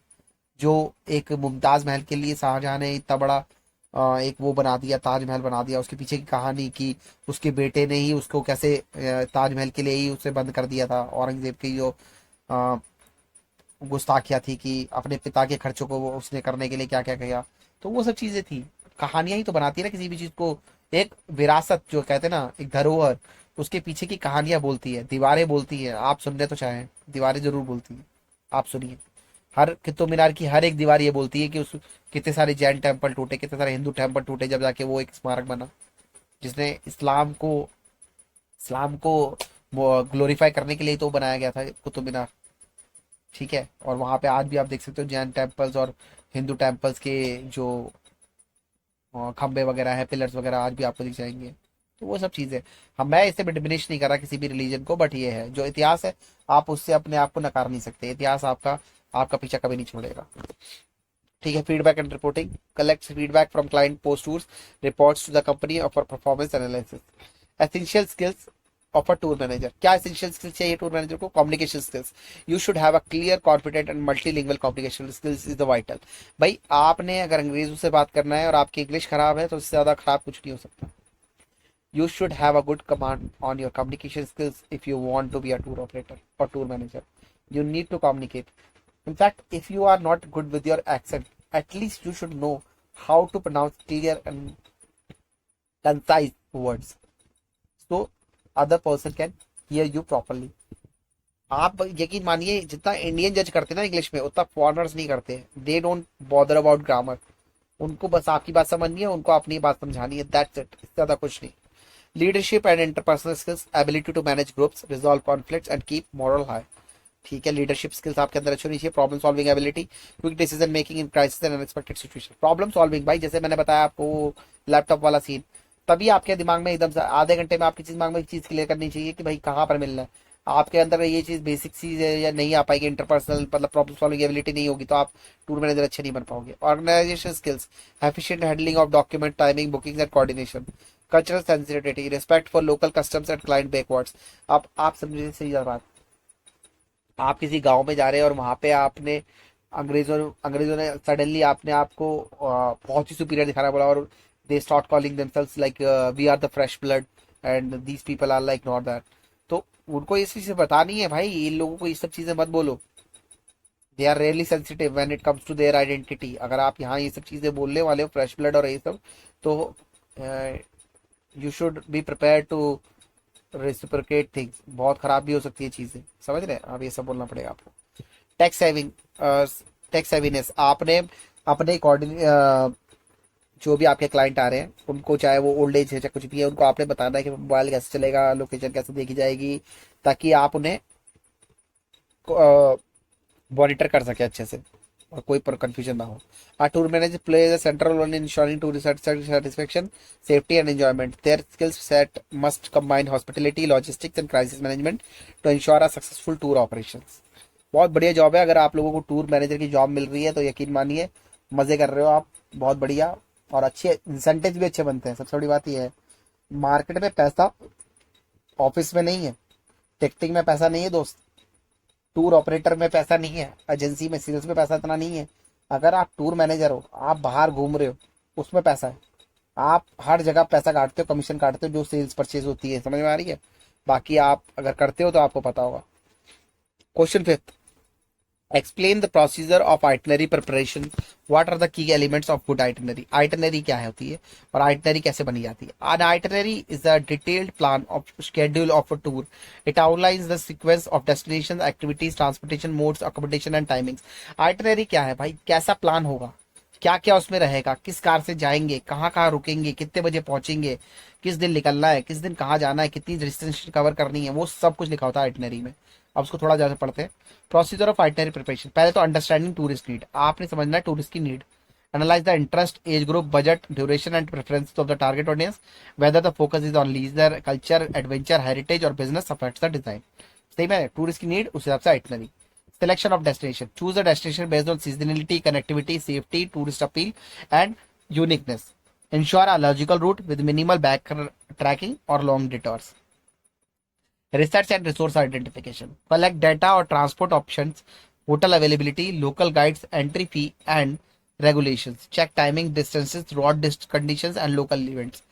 जो एक मुमताज महल के लिए शाहजहां ने इतना बड़ा एक वो बना दिया, ताजमहल बना दिया, उसके पीछे की कहानी की उसके बेटे ने ही उसको कैसे ताजमहल के लिए ही उसे बंद कर दिया था। औरंगजेब की जो अ, गुस्ताखिया थी कि अपने पिता के खर्चों को वो उसने करने के लिए क्या क्या किया। तो वो सब चीजें थी। कहानियां ही तो बनाती है ना किसी भी चीज को। एक विरासत जो कहते हैं ना, एक धरोहर, उसके पीछे की कहानियां बोलती है, दीवारें बोलती है। आप सुनने तो चाहें, दीवारें जरूर बोलती है। आप सुनिए, हर कुतुब मीनार की हर एक दीवार ये बोलती है कि उस कितने सारे जैन टेम्पल टूटे, कितने सारे हिंदू टेम्पल टूटे, जब जाके वो एक स्मारक बना जिसने इस्लाम को ग्लोरीफाई करने के लिए तो बनाया गया था कुतुब मीनार। ठीक है। और वहां पे आज भी आप देख सकते हो जैन टेम्पल्स और हिंदू टेम्पल्स के जो खंबे वगैरह है, पिलर्स वगैरह आज भी आपको दिख जाएंगे। तो वो सब चीजें, हम मैं इससे डिमिनिश नहीं कर रहा किसी भी रिलीजन को, बट ये है जो इतिहास है, आप उससे अपने आप को नकार नहीं सकते। इतिहास आपका आपका पीछा कभी नहीं छोड़ेगा। ठीक है। Feedback and reporting, collect feedback from client, post tours, reports to the company और for performance analysis. Essential skills of a tour manager, क्या एसेंशियल स्किल्स चाहिए टूर मैनेजर को? Communication skills. You should have a clear, confident and multilingual communication skills is the vital. भाई आपने अगर अंग्रेजों से बात करना है और आपकी इंग्लिश खराब है तो उससे ज्यादा खराब कुछ नहीं हो सकता। You should have a good command on your communication skills if you want to be a tour operator or tour manager. You need to communicate. In fact, if you are not good with your accent, at least you should know how to pronounce clear and concise words so other person can hear you properly. आप यकीन मानिए, जितना Indian जज करते हैं ना English में, उतना फॉरेनर्स नहीं करते। They don't bother about grammar. उनको बस आपकी बात समझनी है, उनको अपनी बात समझानी है, दैट्स इट, इससे ज्यादा कुछ नहीं। Leadership and interpersonal skills, ability to manage groups, resolve conflicts and keep morale high. ठीक है। लीडरशिप स्किल्स आपके अंदर अच्छी होनी चाहिए। Problem solving ability, quick decision making in crisis and unexpected situation. Problem solving, भाई जैसे मैंने बताया आपको लैपटॉप वाला सीन, तभी आपके दिमाग में एकदम से आधे घंटे में आपकी दिमाग में एक चीज क्लियर करनी चाहिए कि भाई कहाँ पर मिलना है। आपके अंदर ये चीज बेसिक चीज है या नहीं आ पाएगी, इंटरपर्सनल मतलब प्रॉब्लम सॉल्विंग एबिलिटी नहीं होगी, तो आप टूर मैनेजर अच्छे नहीं बन पाओगे। Organisation skills, efficient handling of document, timing, booking and coordination. Cultural sensitivity, respect for local customs and client backwards. अब आप समझिए सही बात, आप किसी गांव में जा रहे हैं और वहां पे आपने अंग्रेजों ने सडनली आपने आपको बहुत ही सुपीरियर दिखाना बोला, और they start calling themselves like we are the fresh blood and these people are like not that. तो उनको ये चीजें बतानी है भाई, इन लोगों को ये सब चीजें मत बोलो। They are really sensitive when it comes to their identity. अगर आप यहाँ ये सब चीजें बोलने वाले हो, फ्रेश ब्लड और ये सब, तो you should be prepare to reciprocate things. बहुत खराब भी हो सकती है चीजें, समझ रहे हैं आप, ये सब बोलना पड़ेगा आपको। टैक्स सेविंग, टैक्स सेविनेस, आपने अपने अकॉर्डिंग जो भी आपके क्लाइंट आ रहे हैं उनको, चाहे वो ओल्ड एज है चाहे कुछ भी है, उनको आपने बताना है कि मोबाइल कैसे चलेगा, लोकेशन कैसे देखी जाएगी, ताकि आप उन्हें मॉनिटर कर सके अच्छे से और कोई पर कंफ्यूजन ना हो। A tour manager plays a central role in ensuring tourist satisfaction, safety and enjoyment. Their skill set must combine hospitality, logistics and crisis management to ensure a successful tour operations. बहुत बढ़िया job है। अगर आप लोगों को tour manager की job मिल रही है तो यकीन मानिए मजे कर रहे हो आप, बहुत बढ़िया। और अच्छे इंसेंटिव भी अच्छे बनते हैं। सबसे बड़ी बात यह है, मार्केट में पैसा ऑफिस में नहीं है, टिकटिंग में पैसा नहीं है दोस्त, टूर ऑपरेटर में पैसा नहीं है, एजेंसी में सेल्स में पैसा इतना नहीं है। अगर आप टूर मैनेजर हो, आप बाहर घूम रहे हो, उसमें पैसा है। आप हर जगह पैसा काटते हो, कमीशन काटते हो जो सेल्स परचेज होती है, समझ में आ रही है? बाकी आप अगर करते हो तो आपको पता होगा। Question fifth, explain the procedure of itinerary preparation, what are the key elements of good itinerary. Itinerary क्या है होती है और आइटनरी कैसे बनी जाती है। N itinerary is a detailed plan of schedule of a tour. It outlines the sequence of destination, activities, transportation modes, accommodation and timings. Itinerary क्या है भाई, कैसा प्लान होगा, क्या क्या उसमें रहेगा, किस कार से जाएंगे, कहाँ कहाँ रुकेंगे, कितने बजे पहुंचेंगे, किस दिन निकलना है, किस दिन कहाँ जाना है, कितनी डिस्टेंस कवर करनी है, वो सब कुछ लिखा होता है आइटनरी में। अब उसको थोड़ा ज्यादा पढ़ते हैं। प्रोसीजर ऑफ आइटनरी प्रिपरेशन, पहले तो अंडरस्टैंडिंग टूरिस्ट नीड, आपने समझना है टूरिस्ट की need. Analyse the interest, age group, budget, duration and preference of the target audience, whether the focus is on leisure, culture, adventure, heritage और business affects the design. सही में tourist की need, उस हिसाब से itinerary. Selection of destination. Choose a destination based on seasonality, connectivity, safety, tourist appeal, and uniqueness. Ensure a logical route with minimal backtracking or long detours. Research and resource identification. Collect data or transport options, hotel availability, local guides, entry fee, and regulations. Check timing, distances, road conditions, and local events.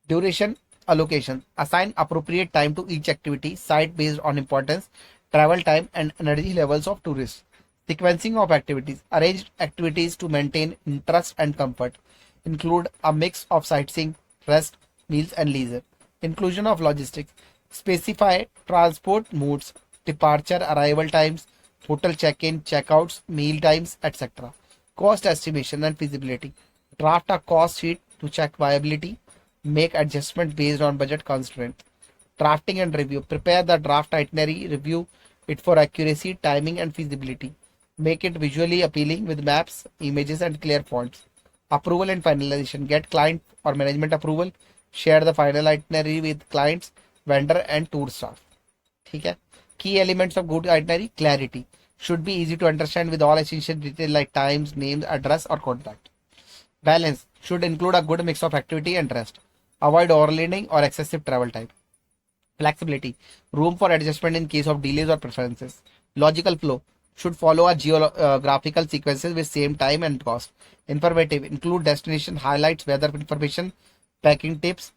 Duration allocation. Assign appropriate time to each activity, site based on importance, travel time, and energy levels of tourists. Sequencing of activities. Arrange activities to maintain interest and comfort. Include a mix of sightseeing, rest, meals, and leisure. Inclusion of logistics. Specify transport modes, departure, arrival times, hotel check-in, check-outs, meal times, etc. Cost estimation and feasibility. Draft a cost sheet to check viability. Make adjustment based on budget constraints. Drafting and review. Prepare the draft itinerary, review it for accuracy, timing, and feasibility. Make it visually appealing with maps, images, and clear fonts. Approval and finalization. Get client or management approval. Share the final itinerary with clients, vendor, and tour staff. ठीक है. Key elements of good itinerary: clarity. Should be easy to understand with all essential details like times, names, address, or contact. Balance. Should include a good mix of activity and rest. Avoid overloading or excessive travel time. Flexibility. Room for adjustment in case of delays or preferences. Logical flow. Should follow a geographical sequences with same time and cost. Informative. Include destination highlights, weather information, packing tips,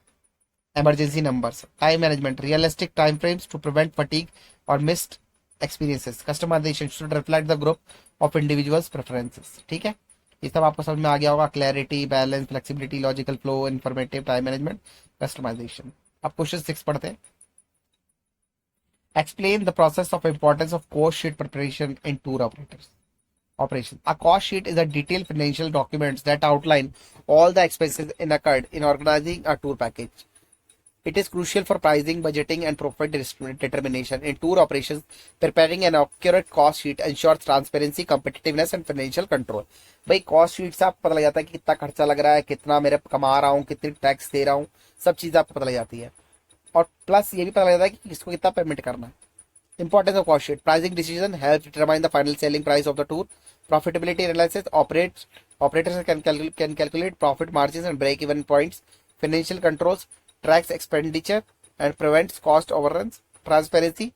emergency numbers. Time management. Realistic time frames to prevent fatigue or missed experiences. Customization should reflect the group of individuals preferences. ठीक है, ये सब आपको समझ में आ गया होगा। Clarity, balance, flexibility, logical flow, informative, time management, customisation. अब क्वेश्चन 6 पढ़ते हैं। Explain the process of importance of cost sheet preparation in tour operation. A cost sheet is a detailed financial documents that outline all the expenses incurred in organizing a tour package. It is crucial for pricing, budgeting, and profit determination in tour operations. Preparing an accurate cost sheet ensures transparency, competitiveness, and financial control. भाई cost sheet से आपको पता लग जाता है कि कितना खर्चा लग रहा है, कितना मेरे कमा रहा हूँ, कितनी टैक्स दे रहा हूँ, सब चीजें आपको पता लग जाती है। और प्लस ये भी पता लग जाता है कि किसको कितना पेमेंट करना है। Importance of cost sheet. Pricing decision helps determine the final selling price of the tour. Profitability analysis. Operators can calculate profit margins and break-even points. Financial controls. Tracks expenditure and prevents cost overruns. Transparency.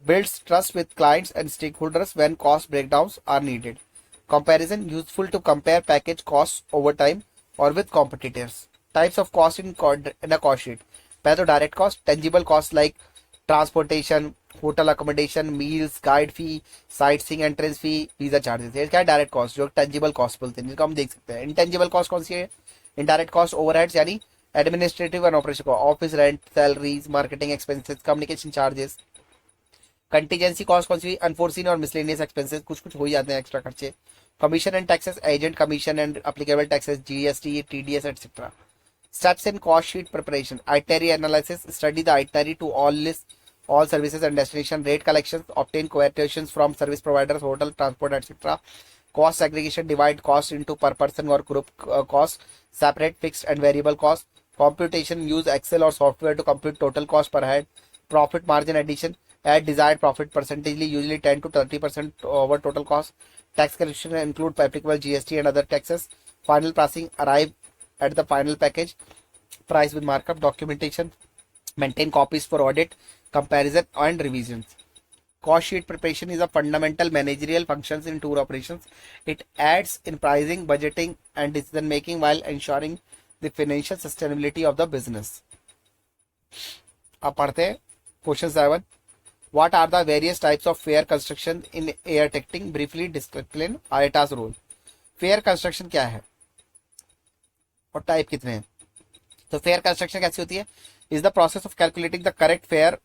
Builds trust with clients and stakeholders when cost breakdowns are needed. Comparison. Useful to compare package costs over time or with competitors. Types of cost in a cost sheet. पहले तो direct cost, tangible cost like transportation, hotel accommodation, meals, guide fee, sightseeing entrance fee, visa charges. ये क्या है direct cost, जो tangible cost बोलते हैं, जिसको हम देख सकते हैं। इनटेंजिबल कॉस्ट कौन सी है? इनडायरेक्ट कॉस्ट ओवरहेड्स यानी administrative and operation cost, office rent, salaries, marketing expenses, communication charges. Contingency cost कौन सी? अनफोर्सीन और मिसलेनियस एक्सपेंसेस, कुछ कुछ हो जाते हैं एक्स्ट्रा खर्चे। Commission and taxes, agent commission and applicable taxes, GST, TDS etcetera. Steps in cost sheet preparation. Itinerary analysis. Study the itinerary to all lists, all services and destination. Rate collections. Obtain quotations from service providers, hotel, transport, etc. Cost segregation. Divide cost into per person or group cost. Separate fixed and variable cost. Computation. Use Excel or software to compute total cost per head. Profit margin addition. Add desired profit percentagely, usually 10 to 30% over total cost. Tax collection include applicable GST and other taxes. Final pricing. Arrive at the final package price with markup. Documentation. Maintain copies for audit, comparison, and revisions. Cost sheet preparation is a fundamental managerial functions in tour operations. It aids in pricing, budgeting, and decision making while ensuring the financial sustainability of the business. अब पढ़ते हैं question 7। What are the various types of fare construction in air ticketing? Briefly explain IATA's role. Fair construction क्या है और type कितने हैं? तो fair construction कैसी होती है? Is the process of calculating the correct fare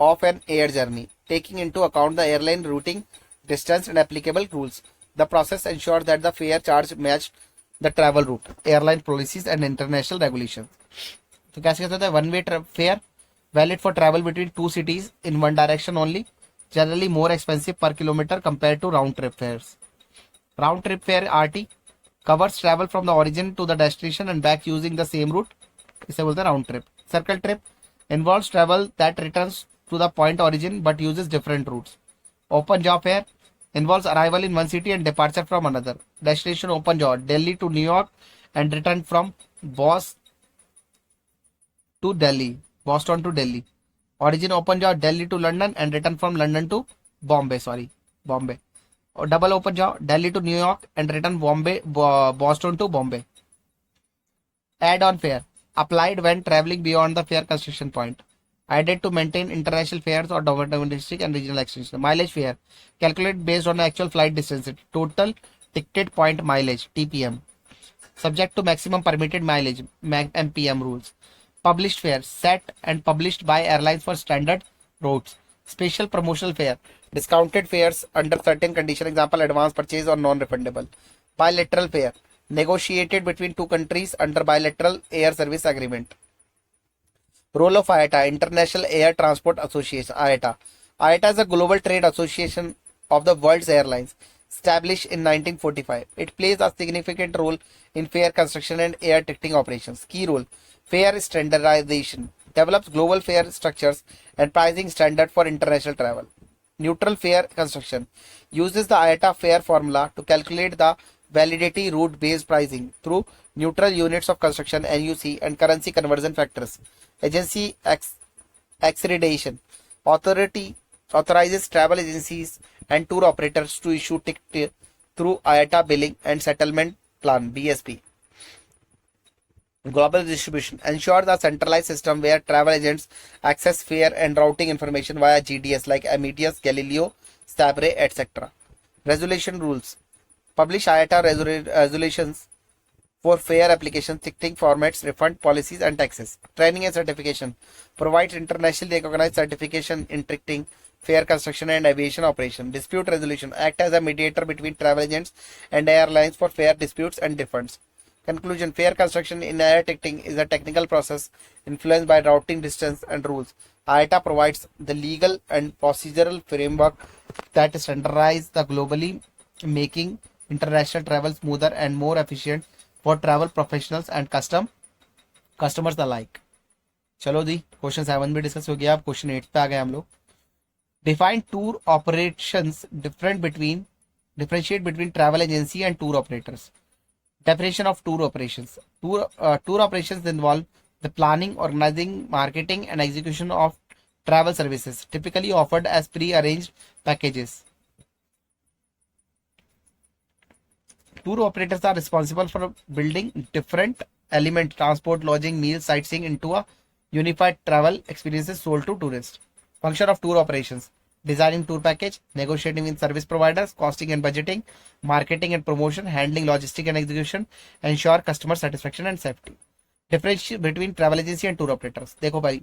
of an air journey taking into account the airline routing distance and applicable rules. The process ensure that the fare charge match the travel route, airline policies and international regulation. तो कैसे कहते हैं? One way fare valid for travel between two cities in one direction only, generally more expensive per kilometre compare to round trip fares. Round trip fare RT covers travel from the origin to the destination and back using the same route. इसे बोलते हैं round trip. Circle trip involves travel that returns to the point origin but uses different routes. Open jaw fare involves arrival in one city and departure from another. Destination open jaw Delhi to New York and return from Boston to Delhi. Origin open jaw Delhi to London and return from London to Bombay. और double open jaw Delhi to New York and return Boston to Bombay. Add on fare applied when traveling beyond the fare construction point. Added to maintain international fares or domestic and regional extension. Mileage fare calculated based on the actual flight distance. Total ticketed point mileage (TPM) subject to maximum permitted mileage (MPM) rules. Published fare set and published by airlines for standard routes. Special promotional fare discounted fares under certain condition, example advance purchase or non-refundable. Bilateral fare negotiated between two countries under bilateral air service agreement. Role of IATA, International Air Transport Association. IATA is a global trade association of the world's airlines, established in 1945. It plays a significant role in fare construction and air ticketing operations. Key role: fare standardization, develops global fare structures and pricing standard for international travel. Neutral fare construction uses the IATA fare formula to calculate the validity route based pricing through neutral units of construction NUC and currency conversion factors. Agency accreditation authority authorizes travel agencies and tour operators to issue tickets through IATA billing and settlement plan BSP. Global distribution ensures a centralized system where travel agents access fare and routing information via GDS like Amadeus, Galileo, Sabre, etc. Resolution rules publish IATA resolutions for fare applications, ticketing formats, refund policies, and taxes. Training and certification provides internationally recognized certification in ticketing, fare construction, and aviation operation. Dispute resolution act as a mediator between travel agents and airlines for fare disputes and refunds. Conclusion: fare construction in air ticketing is a technical process influenced by routing, distance, and rules. IATA provides the legal and procedural framework that standardize the globally, making international travel smoother and more efficient for travel professionals and customers alike. चलो जी, question 7 भी discuss हो गया. अब question 8 पे आ गए हम लोग. Define tour operations differentiate between travel agency and tour operators. Definition of tour operations. Tour operations involve the planning, organizing, marketing, and execution of travel services, typically offered as pre-arranged packages. Tour operators are responsible for building different elements: transport, lodging, meals, sightseeing into a unified travel experiences sold to tourists. Function of tour operations: designing tour package, negotiating with service providers, costing and budgeting, marketing and promotion, handling logistic and execution, ensure customer satisfaction and safety. Differentiation between travel agency and tour operators. देखो भाई,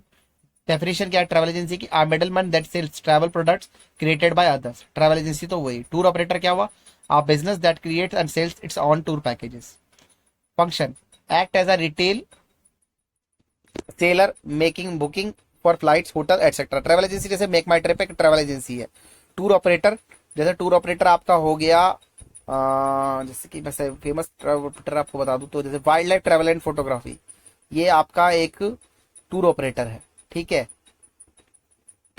definition क्या है travel agency की? A middleman that sells travel products created by others. Travel agency तो वही. Tour operator क्या हुआ? A business that creates and sells its own tour packages. Function: act as a retail seller making booking for flights, hotel etcetera. Travel agency जैसे MakeMyTrip एक travel agency है. Tour operator जैसे tour operator आपका हो गया जैसे कि मैं फेमस ट्रैवल ऑपरेटर आपको बता दूं तो जैसे wild life travel and photography, ये आपका एक टूर ऑपरेटर है. ठीक है.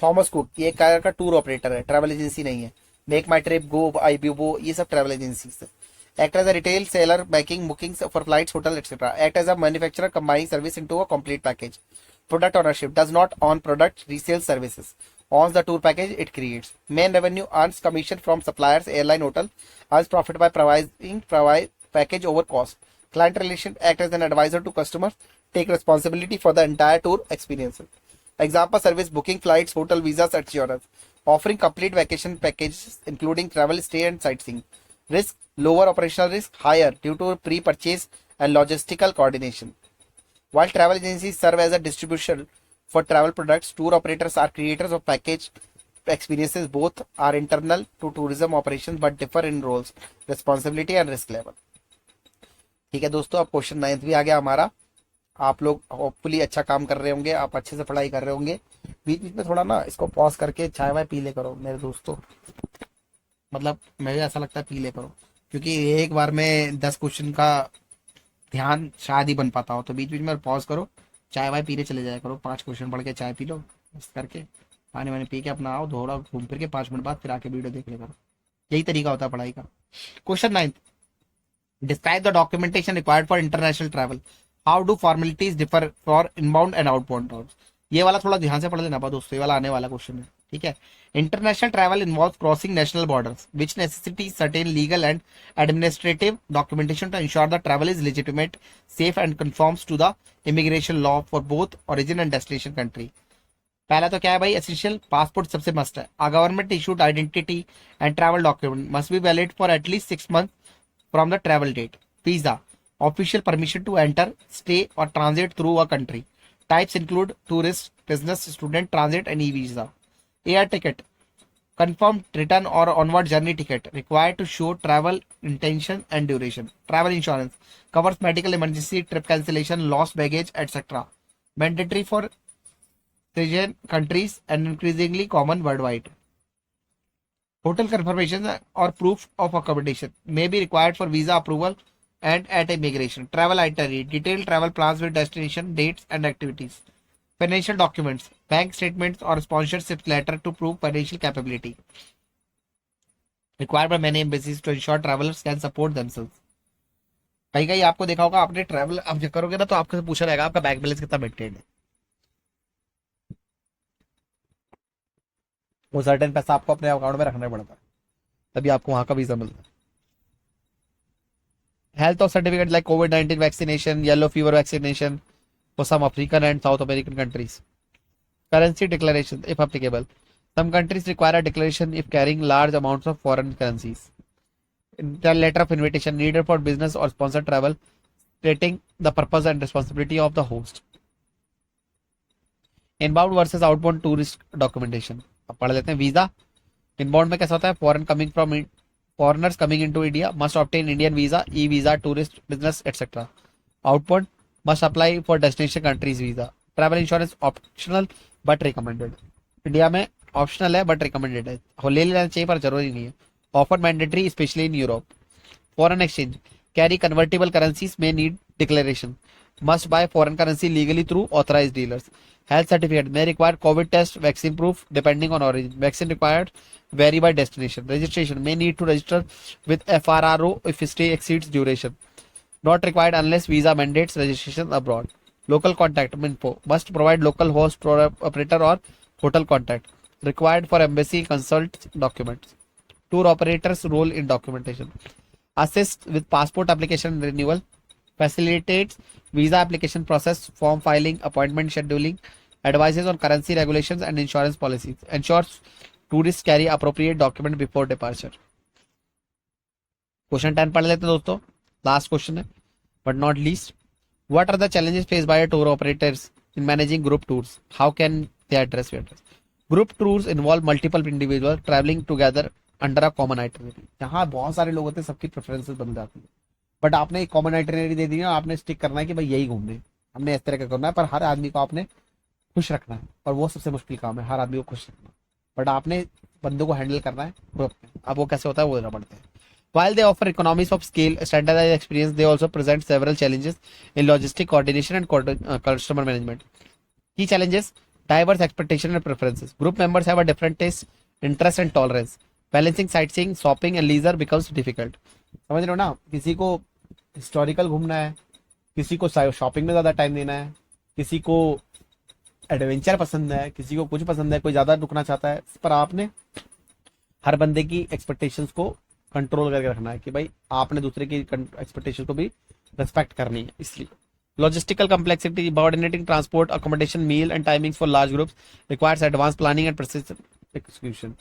थॉमस कुक ये एक का टूर ऑपरेटर है, ट्रैवल एजेंसी नहीं है. मेक माई ट्रिप, गो, आईबीओ, ये सब ट्रैवल एजेंसी है. Act as a retail seller making bookings for flights, hotel, etc. Act as a manufacturer combining service into a complete package. Product ownership: does not own product, resells services. Owns the tour package it creates. Main revenue: earns commission from suppliers, airline, hotel. Earns profit by providing package over cost. Client relation: act as an advisor to customers. Take responsibility for the entire tour experience. Example service booking flights, hotel visas, etc. Offering complete vacation packages including travel, stay and sightseeing. Risk lower, operational risk higher due to pre-purchase and logistical coordination. While travel agencies serve as a distribution for travel products, tour operators are creators of package experiences. Both are internal to tourism operations but differ in roles, responsibility and risk level. ठीक है दोस्तों, अब question 9 भी आ गया हमारा। आप लोग hopefully अच्छा काम कर रहे होंगे, आप अच्छे से पढ़ाई कर रहे होंगे। बीच बीच में थोड़ा ना इसको पॉज करके चाय वाय पी ले करो मेरे दोस्तों, मतलब मुझे ऐसा लगता है पी ले करो, क्योंकि एक बार में 10 क्वेश्चन का ध्यान शायद ही बन पाता हो। तो बीच बीच में पॉज करो, चाय वाय पीने चले जाया करो, 5 क्वेश्चन पढ़ के चाय पी लो, इस करके पानी वानी पी के अपना आओ, थोड़ा घूम फिर के 5 मिनट बाद फिर आके वीडियो देख ले करो। यही तरीका होता है पढ़ाई का। Question 9, describe the documentation required for international travel. How do formalities differ for inbound and outbound tours. ये वाला थोड़ा ध्यान से पढ़ लेना बा दोस्तों, ये वाला आने वाला क्वेश्चन है, ठीक है। International travel involves crossing national borders which necessity certain legal and administrative documentation to ensure the travel is legitimate, safe and confirms to the immigration law for both origin and destination country. पहला तो क्या है भाई, essential passport सबसे must है। A government issued identity and travel document must be valid for at least 6 months from the travel date. Visa, official permission to enter, stay or transit through a country. Types include tourist, business, student, transit and e-visa. Air ticket, confirmed return or onward journey ticket required to show travel intention and duration. Travel insurance covers medical emergency, trip cancellation, lost baggage, etc. Mandatory for Asian countries and increasingly common worldwide. Hotel confirmation or proof of accommodation may be required for visa approval and at immigration. Travel itinerary, detailed travel plans with destination, dates and activities. Financial documents, bank statements or sponsorship letter to prove financial capability. Required by many embassies to ensure travelers can support themselves. कहीं कहीं आपको देखा होगा, आपने travel आप जब करोगे ना तो आपसे पूछा रहेगा आपका बैंक बैलेंस कितना मेंटेन है। वो सर्टेन पैसा आपको अपने अकाउंट में रखना पड़ता है, तभी आपको वहां का वीजा मिलता है। हेल्थ और certificate like COVID-19 vaccination, yellow fever vaccination for some African and South American countries. Currency declaration if applicable, some countries require a declaration if carrying large amounts of foreign currencies. Letter of invitation needed for business और sponsor travel stating the purpose and responsibility of the host. Inbound versus outbound tourist documentation अब पढ़ लेते हैं। Visa, inbound में कैसा होता है, foreigners coming into India must obtain Indian visa, e visa, tourist, business etcetera. Outbound must apply for destination countries visa. Travel insurance optional but recommended, India में optional है बट रिकमेंडेड है, ले लेना चाहिए पर जरूरी नहीं है। Offer mandatory especially in Europe. Foreign exchange carry convertible currencies में need declaration, must buy foreign currency legally through authorized dealers. Health certificate may require COVID test, vaccine proof depending on origin. Vaccine required vary by destination. Registration may need to register with FRRO if stay exceeds duration. Not required unless visa mandates registration abroad. Local contact info must provide local host or operator or hotel contact. Required for embassy consult documents. Tour operators role in documentation. Assist with passport application renewal. Facilitates visa application process, form filing, appointment scheduling, advises on currency regulations and insurance policies, ensures tourists carry appropriate document before departure. Question 10 पढ़ लेते हैं दोस्तों, last question है but not least. What are the challenges face by tour operators in managing group tours, how can they address group tours involve multiple individual travelling together under a common itinerary. यहाँ बहुत सारे लोग होते हैं, सबकी preferences बन जाती है, बट आपने एक कॉमन आइटनरी दे दी है, आपने स्टिक करना है कि भाई यही घूमने, हमने इस तरह का करना है, पर हर आदमी को आपने खुश रखना है और वो सबसे मुश्किल काम है, हर आदमी को खुश रखना। बट आपने बंदों को हैंडल करना है ग्रुप में। अब वो कैसे होता है वो देना पड़ता है। While they offer economies of scale, standardized experience, they also present several challenges in logistic coordination and customer management. Key challenges: diverse expectations and preferences. Group members have a different taste, interest and tolerance. Balancing sightseeing, shopping and leisure becomes difficult. समझ रहे हो ना, किसी को historical घूमना है, किसी को शॉपिंग में ज्यादा टाइम देना है, किसी को एडवेंचर पसंद है, किसी को कुछ पसंद है, कोई ज्यादा रुकना चाहता है, पर आपने हर बंदे की एक्सपेक्टेशंस को कंट्रोल करके रखना है कि भाई आपने दूसरे की एक्सपेक्टेशन को भी रेस्पेक्ट करनी है। इसलिए Logistical complexity, coordinating transport, accommodation, meal and timings for large groups requires advanced planning and persistent execution.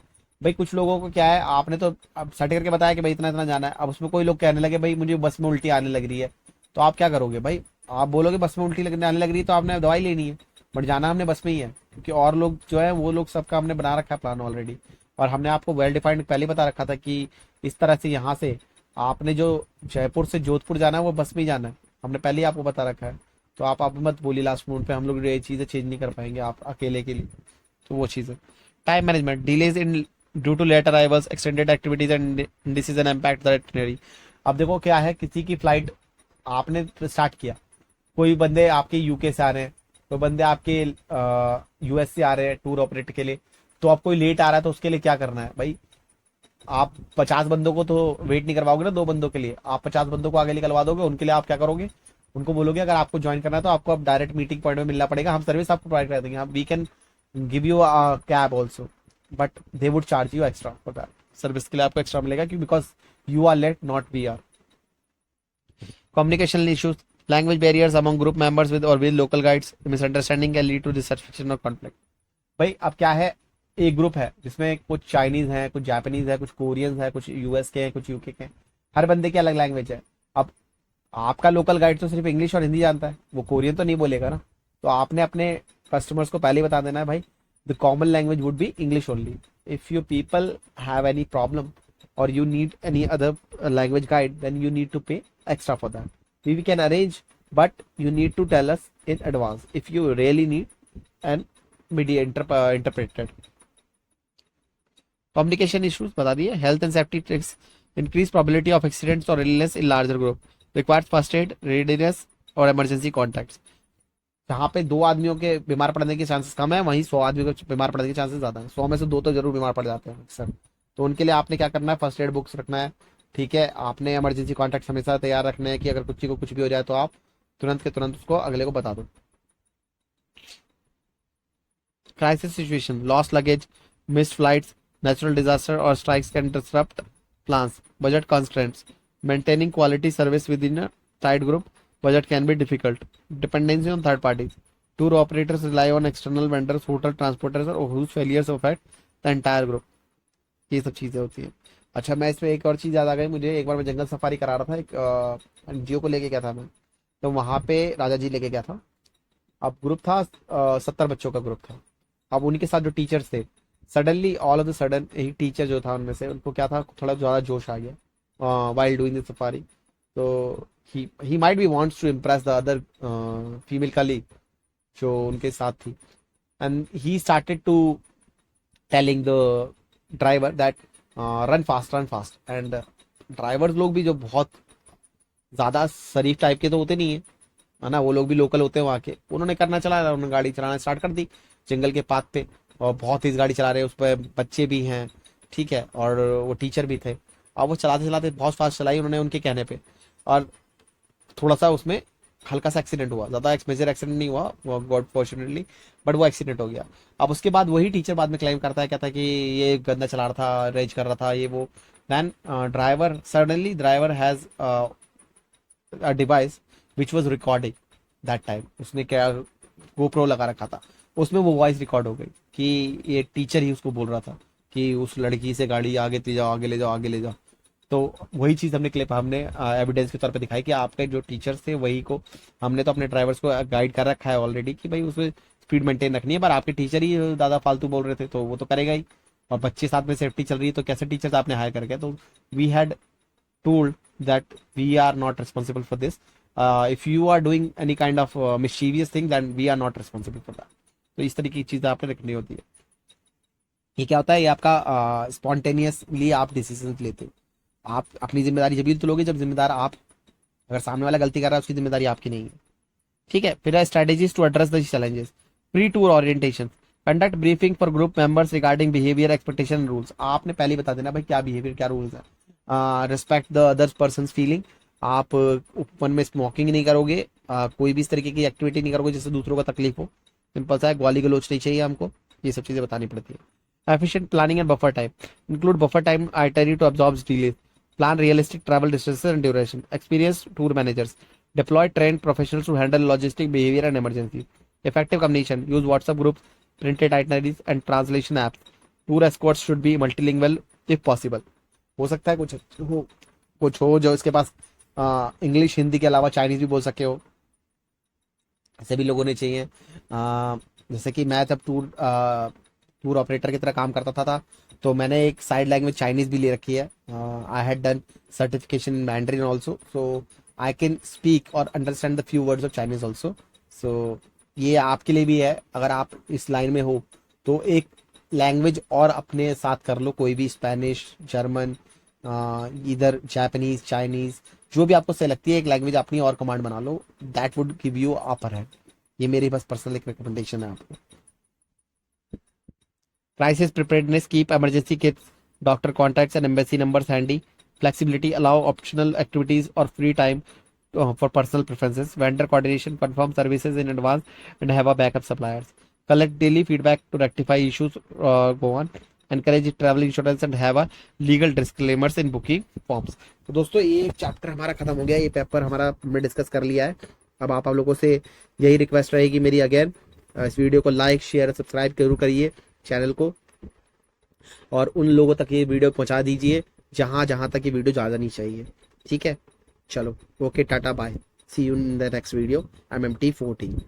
भाई कुछ लोगों को क्या है, आपने तो अब सेट करके बताया कि भाई इतना इतना जाना है, अब उसमें कोई लोग कहने लगे भाई मुझे बस में उल्टी आने लग रही है, तो आप क्या करोगे भाई? आप बोलोगे बस में उल्टी आने लग रही है तो आपने दवाई लेनी है, बट जाना हमने बस में ही है, क्योंकि और लोग जो है वो लोग सबका हमने बना रखा है प्लान ऑलरेडी। और हमने आपको वेल डिफाइंड पहले बता रखा था कि इस तरह से यहाँ से आपने जो जयपुर से जोधपुर जाना है वो बस में ही जाना है, हमने पहले ही आपको बता रखा है। तो आप मत बोलिए लास्ट मोमेंट पे हम लोग ये चीज़ें चेंज नहीं कर पाएंगे आप अकेले के लिए। तो वो चीज़ है। Time management, delays in due to late arrivals, extended activities and decision impact the itinerary. अब देखो क्या है, किसी की फ्लाइट आपने स्टार्ट किया, कोई बंदे आपके यूके से आ रहे हैं, कोई बंदे आपके यूएस से आ रहे हैं टूर ऑपरेट के लिए, तो आप कोई लेट आ रहा है तो उसके लिए क्या करना है भाई? आप 50 बंदों को तो वेट नहीं करवाओगे ना, 2 बंदों के लिए आप 50 बंदों को आगे निकलवा दोगे। उनके लिए आप क्या करोगे? उनको बोलोगे अगर आपको ज्वाइन करना है तो आपको अब डायरेक्ट मीटिंग पॉइंट में मिलना पड़ेगा, हम सर्विस आपको प्रोवाइड कर देंगे, we can give you a cab also, but they would charge you extra for that. Service के लिए आपको एक्स्ट्रा मिलेगा क्योंकि because you are late not we are. Communication issues, language barriers among group members with और with local guides, misunderstanding can lead to dissatisfaction और conflict. भाई अब क्या है, एक ग्रुप है जिसमें कुछ चाइनीज है, कुछ जापानीज है, कुछ कोरियंस है, कुछ यूएस के हैं, कुछ यूके के हैं, हर बंदे की अलग लैंग्वेज है। अब आपका लोकल गाइड तो सिर्फ इंग्लिश और हिंदी जानता है, वो कोरियन तो नहीं बोलेगा ना। तो आपने अपने कस्टमर्स को पहले ही बता देना है भाई the common language would be English only. If you people have any problem or you need any other language guide, then you need to pay extra for that. We can arrange, but you need to tell us in advance if you really need an media interpreted. Communication issues बता दिए। Health and safety tricks, increase probability of accidents or illness in larger group, requires first aid readiness और emergency contacts. जहाँ पे 2 आदमियों के बीमार पड़ने के चांसेस कम है, वहीं 100 आदमियों के बीमार पड़ने के चांसेस ज्यादा है। 100 में से 2 तो जरूर बीमार पड़ जाते हैं अक्सर। तो उनके लिए आपने क्या करना है, फर्स्ट एड बुक्स रखना है, ठीक है। आपने इमरजेंसी कॉन्टैक्ट हमेशा तैयार रखने हैं कि अगर किसी को कुछ भी हो जाए तो आप तुरंत के तुरंत उसको अगले को बता दो। Crisis situation, lost luggage, missed flights, natural disaster और strikes can disrupt plans, budget constraints, maintaining quality service within a tight group, budget can be difficult, dependency on third parties, tour operators rely on external vendors, hotel transporters or whose failures affect the entire group। ये सब चीजें होती हैं। अच्छा, मैं इसमें एक और चीज याद आ गई मुझे, एक बार मैं जंगल सफारी करा रहा था, एक एनजीओ को लेके गया था मैं, तो वहां पे राजा जी लेके गया था। अब ग्रुप था 70 बच्चों का ग्रुप था। अब उनके साथ जो टीचर्स थे, suddenly all of the sudden एक टीचर जो था उनमें से, उनको क्या था, थोड़ा ज्यादा जोश आ गया वाइल डूइंग द सफारी। तो he might be wants to impress the other female colleague जो उनके साथ थी, and he started to telling the driver that run fast and drivers लोग भी जो बहुत ज्यादा शरीफ टाइप के तो होते नहीं है ना, वो लोग भी लोकल होते हैं वहाँ के, उन्होंने करना चला, उन्होंने गाड़ी चलाना स्टार्ट कर दी जंगल के पाथ पे, और बहुत तेज गाड़ी चला रहे हैं, उस पर बच्चे भी हैं, ठीक है, और वो टीचर भी थे। और वो चलाते चलाते बहुत फास्ट चलाई उन्होंने उनके कहने पे, और थोड़ा सा उसमें हल्का सा एक्सीडेंट हुआ, ज्यादा मेजर एक्सीडेंट नहीं हुआ वो गॉड फॉर्चुनेटली, बट वो एक्सीडेंट हो गया। अब उसके बाद वही टीचर बाद में क्लेम करता है, कहता है कि ये गंदा चला रहा था, रेज कर रहा था, ये वो। Then driver suddenly driver has a device which was recording that time, उसने क्या गोप्रो लगा रखा था, उसमें वो वॉइस रिकॉर्ड हो गई कि ये टीचर ही उसको बोल रहा था कि उस लड़की से गाड़ी आगे ले जाओ, आगे ले जाओ, आगे ले जाओ। तो वही चीज हमने क्लिप हमने एविडेंस के तौर पे दिखाई कि आपके जो टीचर्स थे वही को, हमने तो अपने ड्राइवर्स को गाइड कर रखा है ऑलरेडी कि भाई उसमें स्पीड मेंटेन रखनी है, पर आपके टीचर ही ज्यादा फालतू बोल रहे थे तो वो तो करेगा ही, और बच्चे साथ में सेफ्टी चल रही है तो कैसे टीचर्स आपने हायर करके। तो we had told that we are not responsible for this, if you are doing any kind of mischievous thing then we are not responsible for that. तो इस तरीके की चीजें आपने रखनी होती है। ये क्या होता है, ये आपका स्पॉन्टेनियसली आप डिसीजन लेते हो, आप अपनी जिम्मेदारी जब भी तो लोगे जब जिम्मेदार आप, अगर सामने वाला गलती कर रहा है उसकी जिम्मेदारी आपकी नहीं है, ठीक है। फिर strategies to address the challenges, pre tour orientation, conduct briefing for group members regarding behaviour expectation rules. आपने पहले बता देना भाई क्या बिहेवियर क्या रूल्स है। Respect the others person feeling, आप ओपन में स्मोकिंग नहीं करोगे, कोई भी इस तरीके की एक्टिविटी नहीं करोगे जिससे दूसरों को तकलीफ हो, सिंपल सा है, गाली गलोच नहीं चाहिए हमको, ये सब चीजें बतानी पड़ती है। Efficient planning and buffer time, include buffer time itinerary to absorb delay, plan realistic travel distances and duration, experienced tour managers Deploy trained professionals to handle logistic behavior and emergency. Effective communication. Use WhatsApp groups, printed itineraries and translation apps. Tour escorts should be multilingual if possible. हो सकता है कुछ हो जो इसके पास English Hindi के अलावा Chinese भी बोल सके हो, ऐसे भी लोग होने चाहिए। जैसे कि मैं जब टूर ऑपरेटर की तरह काम करता था तो मैंने एक साइड लैंग्वेज चाइनीज भी ले रखी है। I had done certification in Mandarin also, so I can speak और understand the few words of Chinese also. So ये आपके लिए भी है, अगर आप इस लाइन में हो तो एक लैंग्वेज और अपने साथ कर लो, कोई भी, स्पेनिश, जर्मन, इधर जापानीज, चाइनीज, जो भी आपको सही लगती है एक लैंग्वेज अपनी और कमांड बना लो, that would give you upper hand. ये मेरी बस पर्सनल एक रिकमेंडेशन है आपको। Crisis preparedness, keep emergency kits, doctor contacts and embassy numbers handy. Flexibility, allow optional activities और free time for personal preferences. Vendor coordination, confirm services in advance and have a backup suppliers. Collect daily feedback to rectify issues. Go on. Encourage travel insurance and have a legal disclaimers in booking forms. तो दोस्तों ये एक chapter हमारा खत्म हो गया, ये paper हमारा हमने डिस्कस कर लिया है। अब आप लोगों से यही रिक्वेस्ट रहेगी मेरी अगेन, इस वीडियो को लाइक शेयर सब्सक्राइब जरूर करिए चैनल को, और उन लोगों तक ये वीडियो पहुंचा दीजिए जहां जहां तक ये वीडियो ज़्यादा नहीं चाहिए। ठीक है, चलो, okay, ta-ta, bye, see you in the next video. I am MT14।